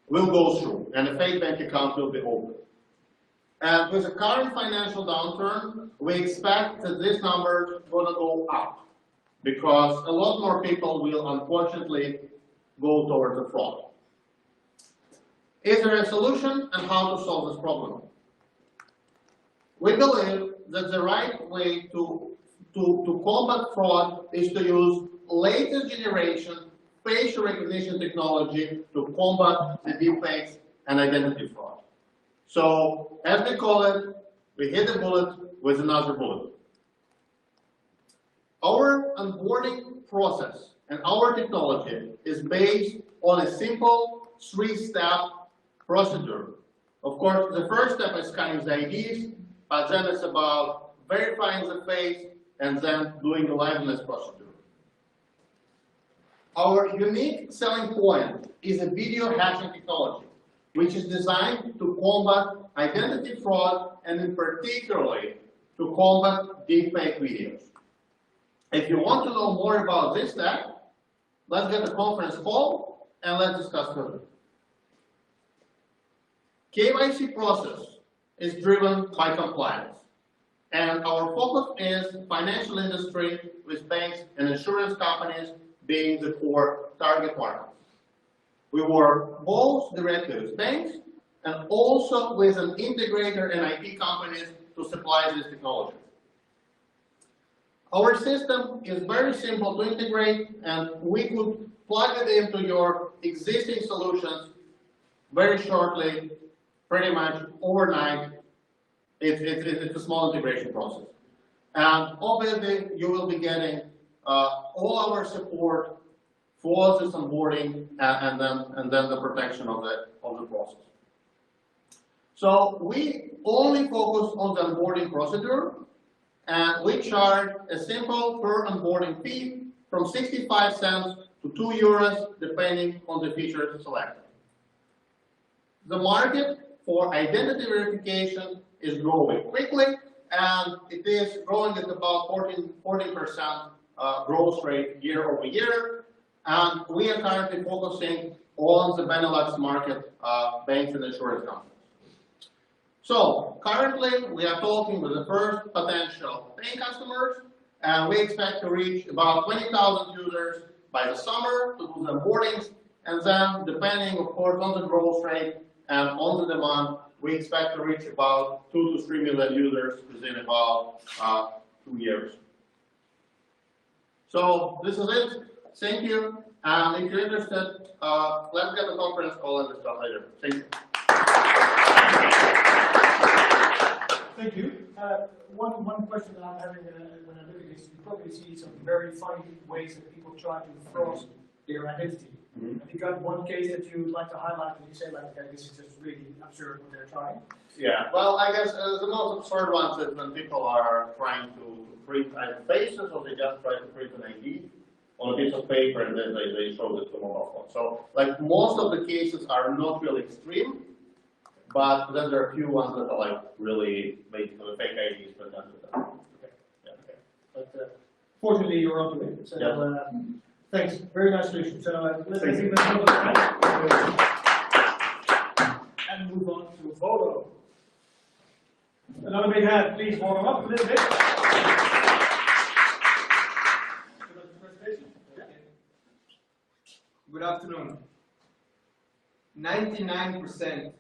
Speaker 10: will go through, and a fake bank account will be opened. And with the current financial downturn, we expect that this number is going to go up, because a lot more people will unfortunately go towards the fraud. Is there a solution, and how to solve this problem? We believe that the right way to combat fraud is to use latest generation facial recognition technology to combat the deepfakes and identity fraud. So, as we call it, we hit a bullet with another bullet. Our onboarding process and our technology is based on a simple 3-step procedure. Of course, the first step is scanning the IDs, but then it's about verifying the face and then doing the liveness procedure. Our unique selling point is a video hashing technology, which is designed to combat identity fraud and in particularly to combat deepfake videos. If you want to know more about this step, let's get a conference call and let's discuss further. KYC process is driven by compliance, and our focus is financial industry with banks and insurance companies being the core target market. We work both directly with banks and also with an integrator and IT companies to supply this technology. Our system is very simple to integrate, and we could plug it into your existing solutions very shortly, pretty much overnight. It's a small integration process. And obviously, you will be getting all our support for this onboarding and then the protection of the process. So we only focus on the onboarding procedure, and we charge a simple per onboarding fee from 65 cents to 2 euros, depending on the feature selected. The market for identity verification is growing quickly, and it is growing at about 14% growth rate year over year. And we are currently focusing on the Benelux market, banks and insurance companies. So currently, we are talking with the first potential paying customers, and we expect to reach about 20,000 users by the summer to do the onboardings, and then depending, of course, on the growth rate and on the demand, we expect to reach about 2 to 3 million users within about 2 years. So this is it. Thank you. And if you're interested, let's get a conference call and discuss later. Thank you.
Speaker 2: Thank you. One question that I'm having when I look at this, you probably see some very funny ways that people try to fraud their identity. Have you got one case that you would like to highlight and you say, like, okay, this is just really absurd what they're trying?
Speaker 10: Yeah, well, I guess the most absurd ones is when people are trying to print either faces or they just try to print an ID on a piece of paper and then they show it to a mobile phone. So, like, most of the cases are not really extreme, but then there are a few ones that are like really basically fake IDs presented. Okay. Yeah. Okay.
Speaker 2: But fortunately, you're onto it. So, yeah. Thanks. Very nice solution. So let's give it another and move on to Volo. Another big hand, please warm up a little bit.
Speaker 11: Good afternoon. 99%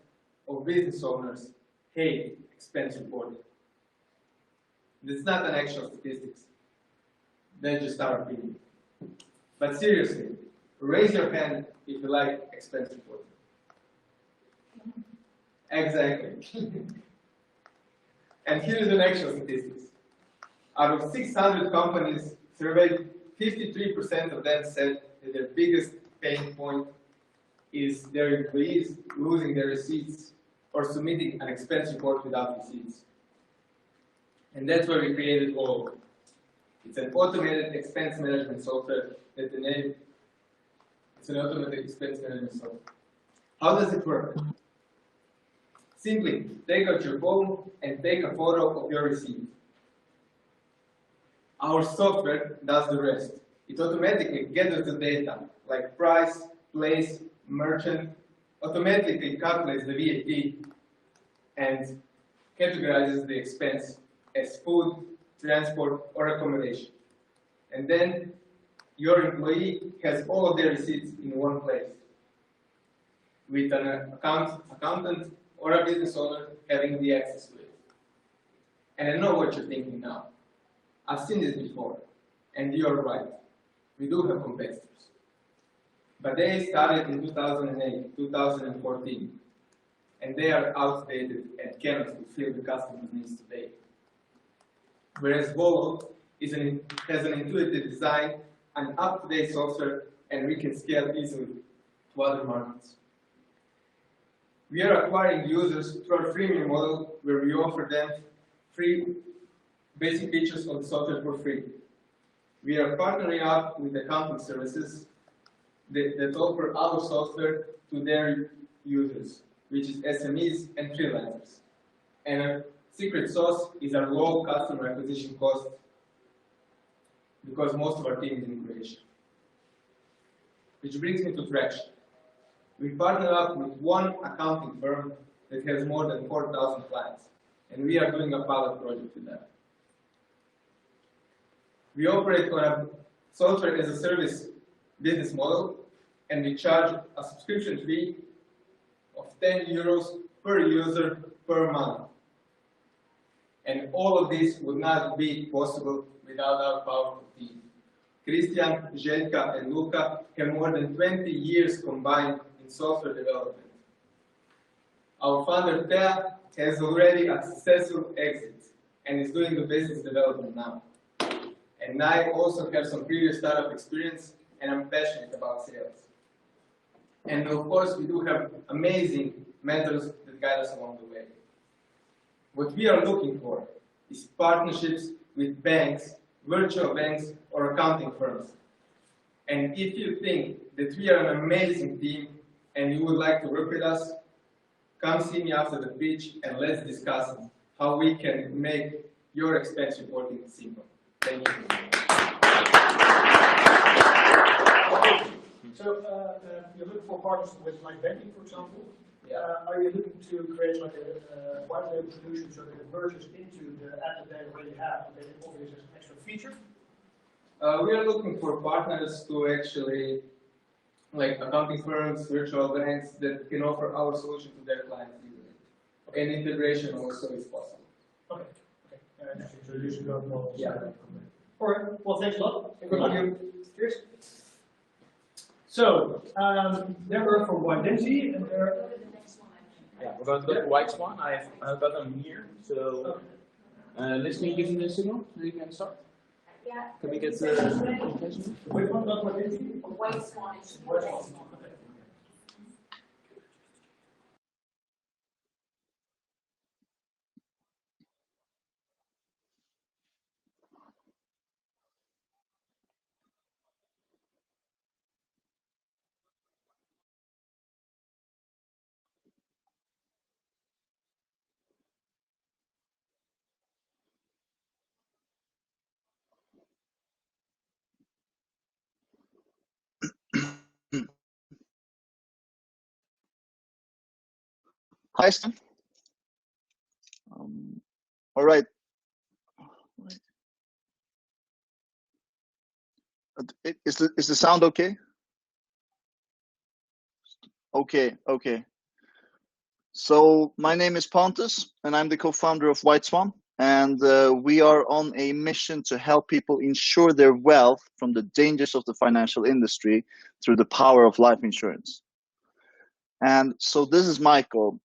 Speaker 11: of business owners hate expense reporting. That's not an actual statistics. That's just our opinion. But seriously, raise your hand if you like expense reporting. Exactly. And here is an actual statistics. Out of 600 companies surveyed, 53% of them said that their biggest pain point is their employees losing their receipts or submitting an expense report without receipts. And that's why we created Volo. It's an automated expense management software that the name, it's an automated expense management software. How does it work? Simply take out your phone and take a photo of your receipt. Our software does the rest. It automatically gathers the data like price, place, merchant, automatically calculates the VAT and categorizes the expense as food, transport, or accommodation. And then your employee has all of their receipts in one place, with an accountant or a business owner having the access to it. And I know what you're thinking now. I've seen this before, and you're right. We do have competitors. But they started in 2008, 2014, and they are outdated and cannot fulfill the customer's needs today. Whereas Volo has an intuitive design, an up-to-date software, and we can scale easily to other markets. We are acquiring users through our freemium model, where we offer them free basic features of the software for free. We are partnering up with accounting services that offer our software to their users, which is SMEs and freelancers. And our secret sauce is our low customer acquisition cost, because most of our team is in Croatia. Which brings me to traction. We partner up with one accounting firm that has more than 4,000 clients, and we are doing a pilot project with them. We operate on a software as a service business model, and we charge a subscription fee of 10 euros per user per month. And all of this would not be possible without our powerful team. Christian, Željka, and Luka have more than 20 years combined in software development. Our founder, Thea, has already a successful exit and is doing the business development now. And I also have some previous startup experience, and I'm passionate about sales. And of course, we do have amazing mentors that guide us along the way. What we are looking for is partnerships with banks, virtual banks, or accounting firms. And if you think that we are an amazing team and you would like to work with us, come see me after the pitch and let's discuss how we can make your expense reporting simple. Thank you.
Speaker 2: So you're looking for partners with like banking, for example.
Speaker 11: Yeah.
Speaker 2: Are you looking to create like a white label solution so that it merges into the app that they already have and that it offers as an extra feature?
Speaker 11: We are looking for partners to actually, like accounting firms, virtual banks that can offer our solution to their clients easily. Okay. And integration also is possible.
Speaker 2: Okay. Okay. So using those models.
Speaker 11: Yeah.
Speaker 2: All right. Well, thanks a lot.
Speaker 11: Thank you.
Speaker 2: Cheers. So, then we're from Wajenzi, and there.
Speaker 1: Yeah, we're going to go to White Swan. I've got them here. So, listening, give me the signal so you can start.
Speaker 4: Yeah.
Speaker 1: Can we get the presentation?
Speaker 2: Which one got Wajenzi?
Speaker 4: White Swan.
Speaker 2: White Swan. Okay.
Speaker 12: Hi, Stan. All right. Is the sound okay? Okay. So my name is Pontus, and I'm the co-founder of White Swan, and we are on a mission to help people insure their wealth from the dangers of the financial industry through the power of life insurance. And so this is Michael.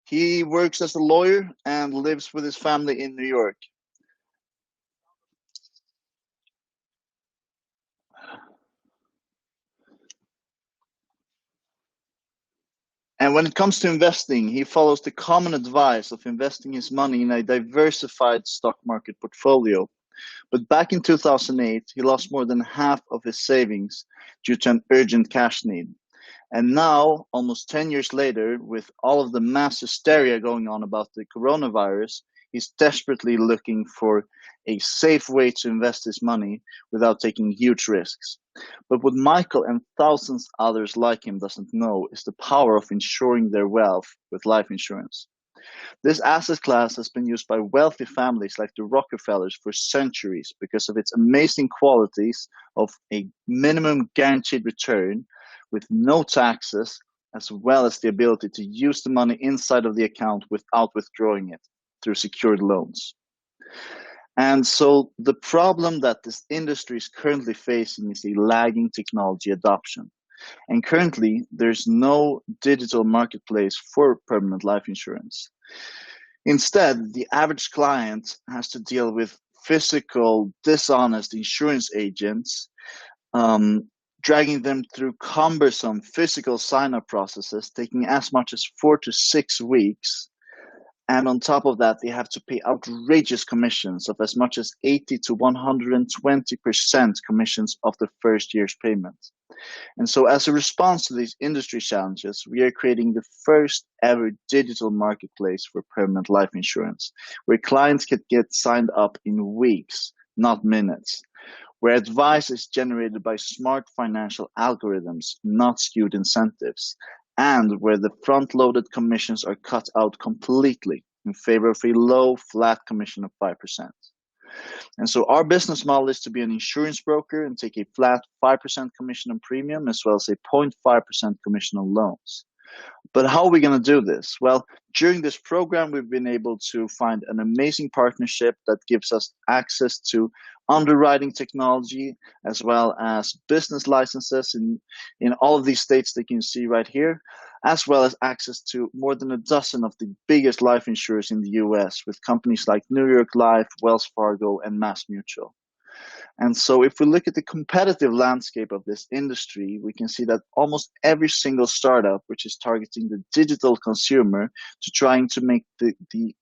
Speaker 12: He works as a lawyer and lives with his family in New York. And when it comes to investing, he follows the common advice of investing his money in a diversified stock market portfolio. But back in 2008, he lost more than half of his savings due to an urgent cash need. And now, almost 10 years later, with all of the mass hysteria going on about the coronavirus, he's desperately looking for a safe way to invest his money without taking huge risks. But what Michael and thousands others like him doesn't know is the power of insuring their wealth with life insurance. This asset class has been used by wealthy families like the Rockefellers for centuries because of its amazing qualities of a minimum guaranteed return with no taxes, as well as the ability to use the money inside of the account without withdrawing it through secured loans. And so the problem that this industry is currently facing is a lagging technology adoption. And currently, there's no digital marketplace for permanent life insurance. Instead, the average client has to deal with physical, dishonest insurance agents dragging them through cumbersome physical sign-up processes, taking as much as 4 to 6 weeks. And on top of that, they have to pay outrageous commissions of as much as 80 to 120% commissions of the first year's payment. And so as a response to these industry challenges, we are creating the first ever digital marketplace for permanent life insurance, where clients can get signed up in weeks, not minutes, where advice is generated by smart financial algorithms, not skewed incentives, and where the front-loaded commissions are cut out completely in favor of a low, flat commission of 5%. And so our business model is to be an insurance broker and take a flat 5% commission on premium, as well as a 0.5% commission on loans. But how are we going to do this? Well, during this program, we've been able to find an amazing partnership that gives us access to underwriting technology, as well as business licenses in all of these states that you can see right here, as well as access to more than a dozen of the biggest life insurers in the US, with companies like New York Life, Wells Fargo, and MassMutual. And so if we look at the competitive landscape of this industry, we can see that almost every single startup, which is targeting the digital consumer to trying to make the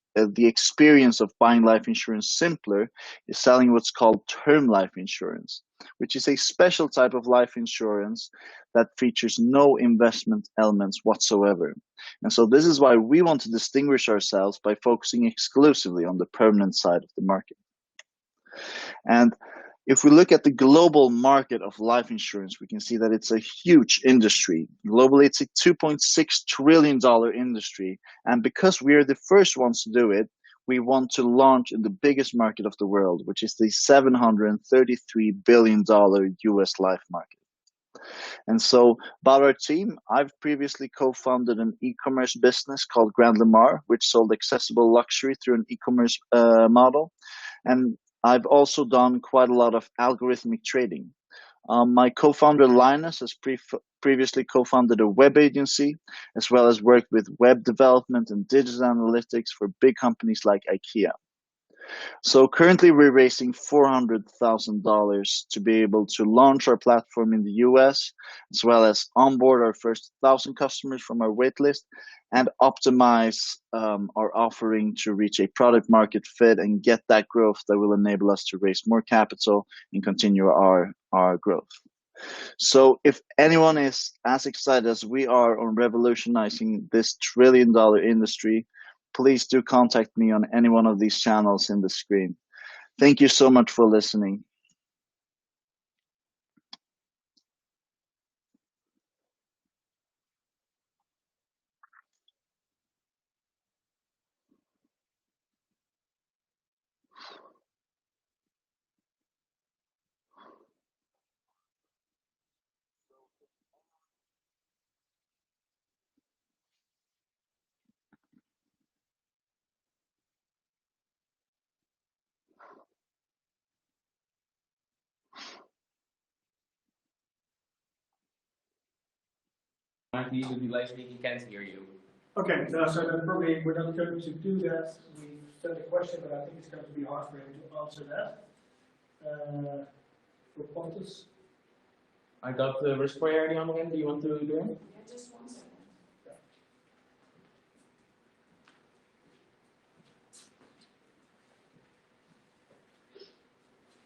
Speaker 12: experience of buying life insurance simpler, is selling what's called term life insurance, which is a special type of life insurance that features no investment elements whatsoever. And so this is why we want to distinguish ourselves by focusing exclusively on the permanent side of the market. And if we look at the global market of life insurance, we can see that it's a huge industry. Globally, it's a $2.6 trillion industry. And because we are the first ones to do it, we want to launch in the biggest market of the world, which is the $733 billion US life market. And so about our team, I've previously co-founded an e-commerce business called Grand Lamar, which sold accessible luxury through an e-commerce model. And I've also done quite a lot of algorithmic trading. My co-founder Linus has previously co-founded a web agency, as well as worked with web development and digital analytics for big companies like IKEA. So currently we're raising $400,000 to be able to launch our platform in the US, as well as onboard our first 1,000 customers from our waitlist, and optimize our offering to reach a product market fit and get that growth that will enable us to raise more capital and continue our growth. So if anyone is as excited as we are on revolutionizing this trillion-dollar industry, please do contact me on any one of these channels in the screen. Thank you so much for listening.
Speaker 1: Might need to delay speaking, can't hear you.
Speaker 2: Okay, so then probably we're not going to do that. We sent a question, but I think it's going to be hard for him to answer that. For Pontus.
Speaker 1: I got the risk priority on again. Do you want to do it?
Speaker 4: Yeah, just 1 second.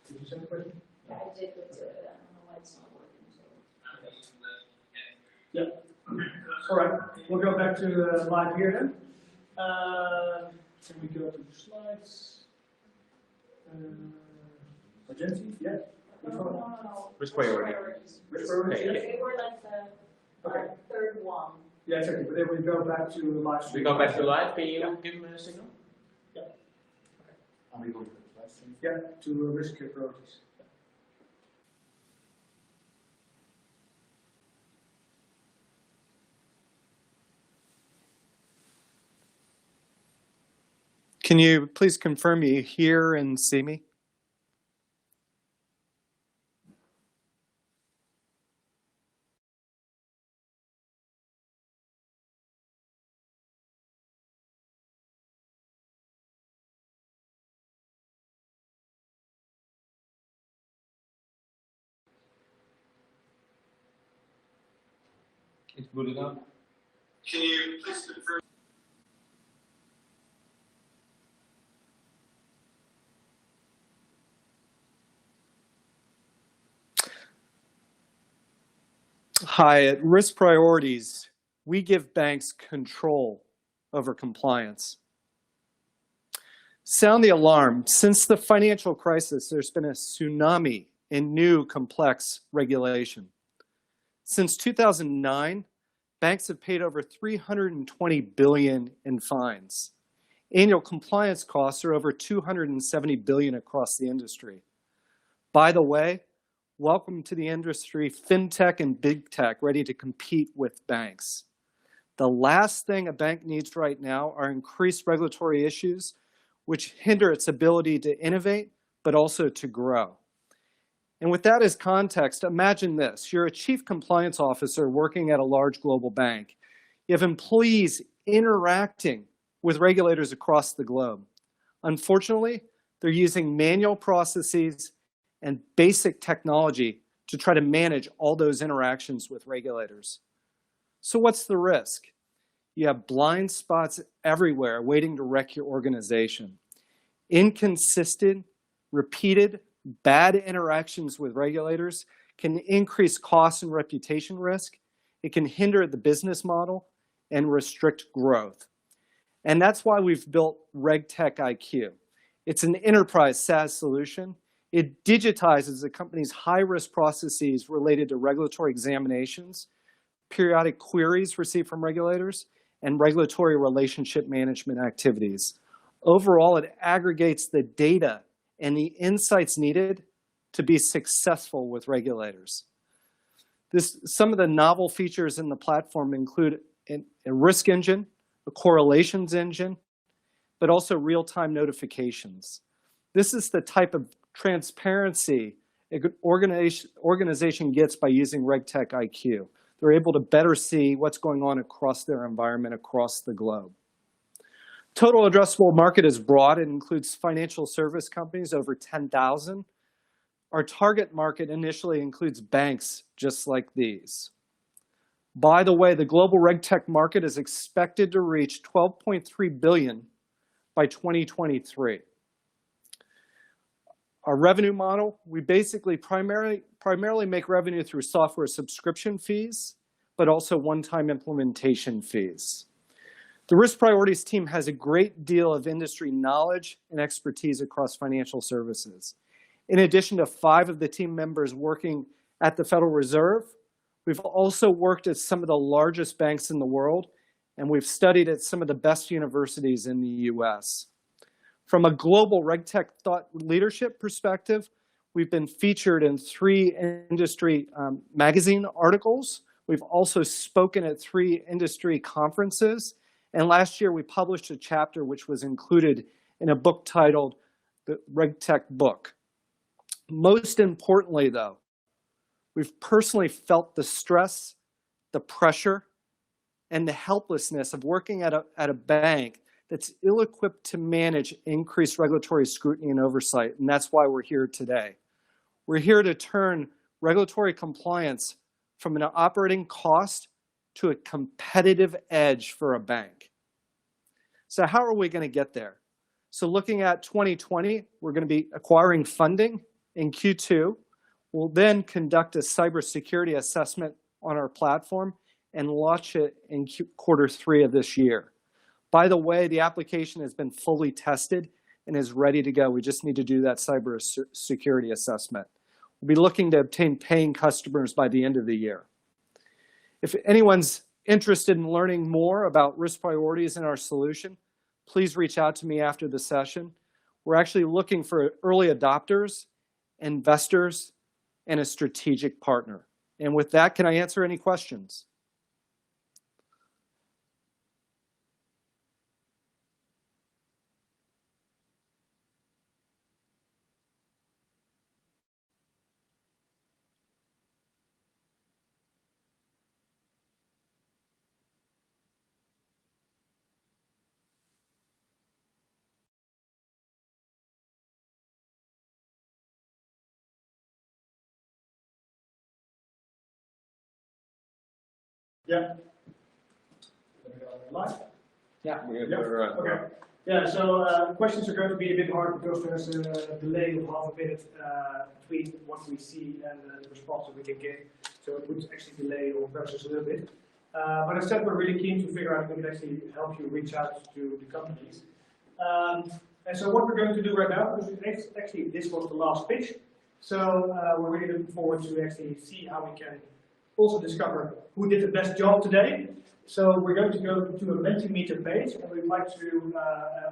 Speaker 2: Did you send a question?
Speaker 4: Yeah, I did, but I don't know why it's not working. So.
Speaker 2: Yeah. All right. We'll go back to live here then. Can we go to the slides? Wajenzi? Yeah.
Speaker 4: No.
Speaker 1: Risk priority.
Speaker 2: Risk priority.
Speaker 1: Okay.
Speaker 4: They were like the third one.
Speaker 2: Yeah, exactly. But then we go back to live stream.
Speaker 1: We go back to live. Can you give me a signal?
Speaker 2: Yeah.
Speaker 1: Are we going to live stream?
Speaker 2: Yeah, to risk priorities.
Speaker 7: Can you please confirm you hear and see me?
Speaker 1: It's booting up.
Speaker 13: Can you please confirm?
Speaker 7: Hi, at Risk Priorities, we give banks control over compliance. Sound the alarm. Since the financial crisis, there's been a tsunami in new complex regulation. Since 2009, banks have paid over $320 billion in fines. Annual compliance costs are over $270 billion across the industry. By the way, welcome to the industry, fintech and big tech, ready to compete with banks. The last thing a bank needs right now are increased regulatory issues which hinder its ability to innovate, but also to grow. And with that as context, imagine this. You're a chief compliance officer working at a large global bank. You have employees interacting with regulators across the globe. Unfortunately, they're using manual processes and basic technology to try to manage all those interactions with regulators. So what's the risk? You have blind spots everywhere waiting to wreck your organization. Inconsistent, repeated, bad interactions with regulators can increase cost and reputation risk. It can hinder the business model and restrict growth. And that's why we've built RegTech IQ. It's an enterprise SaaS solution. It digitizes the company's high-risk processes related to regulatory examinations, periodic queries received from regulators, and regulatory relationship management activities. Overall, it aggregates the data and the insights needed to be successful with regulators. Some of the novel features in the platform include a risk engine, a correlations engine, but also real-time notifications. This is the type of transparency an organization gets by using RegTech IQ. They're able to better see what's going on across their environment, across the globe. Total addressable market is broad. It includes financial service companies, over 10,000. Our target market initially includes banks just like these. By the way, the global RegTech market is expected to reach $12.3 billion by 2023. Our revenue model, we basically primarily make revenue through software subscription fees, but also one-time implementation fees. The Risk Priorities team has a great deal of industry knowledge and expertise across financial services. In addition to 5 of the team members working at the Federal Reserve, we've also worked at some of the largest banks in the world, and we've studied at some of the best universities in the US. From a global RegTech thought leadership perspective, we've been featured in 3 industry magazine articles. We've also spoken at 3 industry conferences. And last year, we published a chapter which was included in a book titled The RegTech Book. Most importantly, though, we've personally felt the stress, the pressure, and the helplessness of working at a bank that's ill-equipped to manage increased regulatory scrutiny and oversight, and that's why we're here today. We're here to turn regulatory compliance from an operating cost to a competitive edge for a bank. So how are we going to get there? So looking at 2020, we're going to be acquiring funding in Q2. We'll then conduct a cybersecurity assessment on our platform and launch it in Q3 of this year. By the way, the application has been fully tested and is ready to go. We just need to do that cybersecurity assessment. We'll be looking to obtain paying customers by the end of the year. If anyone's interested in learning more about Risk Priorities in our solution, please reach out to me after the session. We're actually looking for early adopters, investors, and a strategic partner. And with that, can I answer any questions?
Speaker 2: Yeah. Live?
Speaker 1: Yeah,
Speaker 2: Yeah. Okay. Yeah, so questions are going to be a bit hard because there's a delay of half a minute between what we see and the response that we can give. So it would actually delay or process a little bit. But as I said, we're really keen to figure out if we can actually help you reach out to the companies. And so what we're going to do right now, because actually this was the last pitch, so we're really looking forward to actually see how we can also discover who did the best job today. So we're going to go to a Menti Meetup page, and we'd like to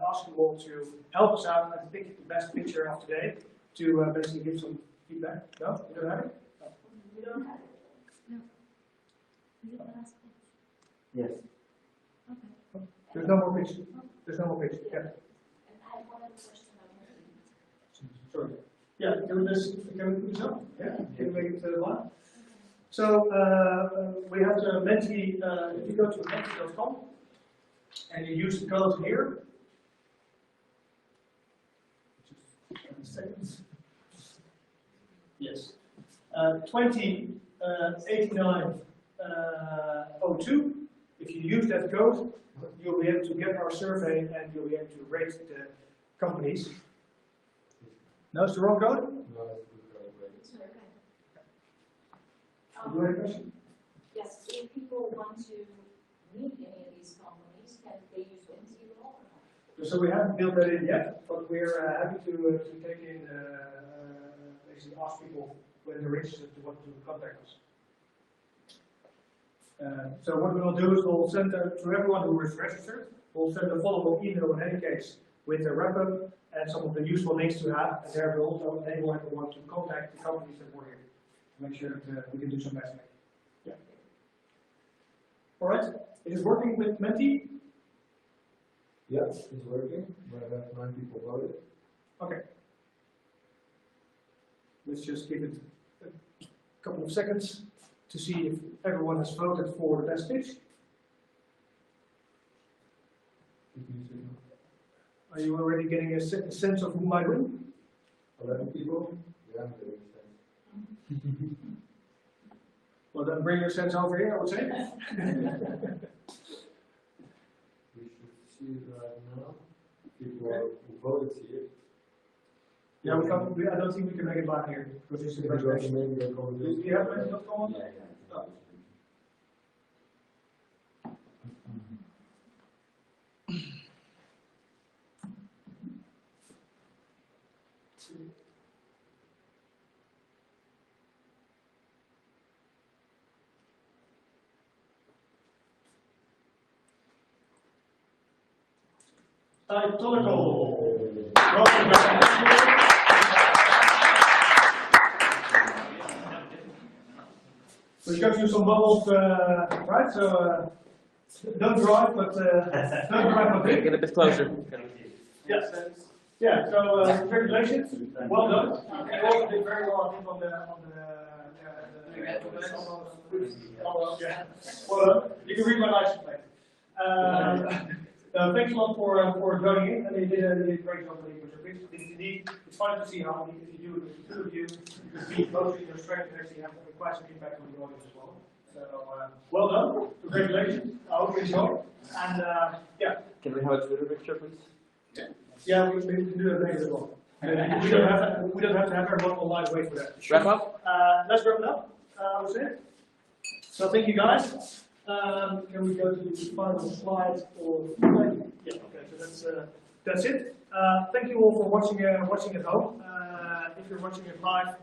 Speaker 2: ask you all to help us out and pick the best picture of today to basically give some feedback. No? You don't have it? No.
Speaker 4: We don't have it. No. We don't ask it.
Speaker 9: Yes.
Speaker 4: Okay.
Speaker 2: There's no more pitch. There's no more pitch. Yeah.
Speaker 4: And I have one other question about Menti.
Speaker 2: Sorry. Yeah, can we put this up? Yeah, can we make it live? So we have the Menti, if you go to menti.com and you use the code here, just 20 seconds. Yes. 208902. If you use that code, you'll be able to get our survey and you'll be able to rate the companies. No, it's the wrong code?
Speaker 3: It's okay.
Speaker 2: Do you have a question?
Speaker 3: Yes, if people want to meet any of these companies, can they use Menti at all or not?
Speaker 2: So we haven't built that in yet, but we're happy to take in, basically ask people when they're interested to want to contact us. So what we'll do is we'll send to everyone who is registered, we'll send a follow-up email in any case with a wrap-up and some of the useful links to have, and there will also enable everyone to contact the companies that were here to make sure that we can do some matchmaking. Yeah. All right. It is working with Menti.
Speaker 14: Yes, it's working. We have 9 people voted.
Speaker 2: Okay. Let's just give it a couple of seconds to see if everyone has voted for the best pitch. Are you already getting a sense of who might win?
Speaker 14: 11 people? Yeah, I'm getting a sense.
Speaker 2: Well, then bring your sense over here, I would say.
Speaker 14: We should see it right now. People who voted here.
Speaker 2: Yeah, I don't think we can make it live here because it's a presentation. Do you have Menti.com?
Speaker 14: Yeah,
Speaker 2: oh. Tytonical. Welcome back. So you got you some bubbles, right? So don't drive, but don't drive a bit.
Speaker 1: Get a bit closer.
Speaker 2: Yes. Yeah. So congratulations. Well done. You also did very well, I think, on the yeah. Well done. You can read my license plate. Thanks a lot for joining in, and you did a great job with your pitch. Indeed, it's fun to see how if you do it with the two of you, you can see both of your strengths and actually have quite some impact on the audience as well. So well done, congratulations. I hope you enjoy. And yeah.
Speaker 1: Can we have a Twitter picture, please?
Speaker 2: Yeah, we can do that later as well. We don't have to have everyone online wait for that.
Speaker 1: Wrap up.
Speaker 2: Let's wrap it up. I would say. So thank you guys. Can we go to the final slide or yeah, okay, so that's it. Thank you all for watching at home. If you're watching it live,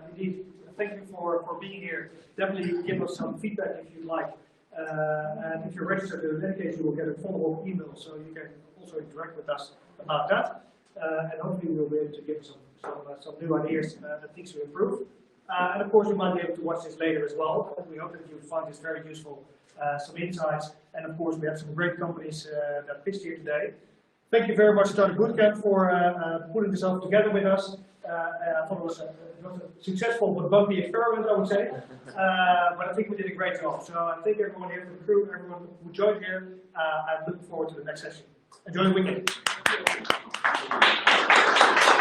Speaker 2: indeed, thank you for being here. Definitely give us some feedback if you'd like. And if you're registered, in any case, you will get a follow-up email, so you can also interact with us about that. And hopefully we'll be able to give some new ideas and things to improve. And of course, you might be able to watch this later as well. We hope that you find this very useful. Some insights, and of course we have some great companies that pitched here today. Thank you very much, Startupbootcamp, for putting this all together with us. I thought it was a successful but bumpy experiment, I would say. But I think we did a great job. So I thank everyone here from the crew, everyone who joined here. I'm looking forward to the next session. Enjoy the weekend.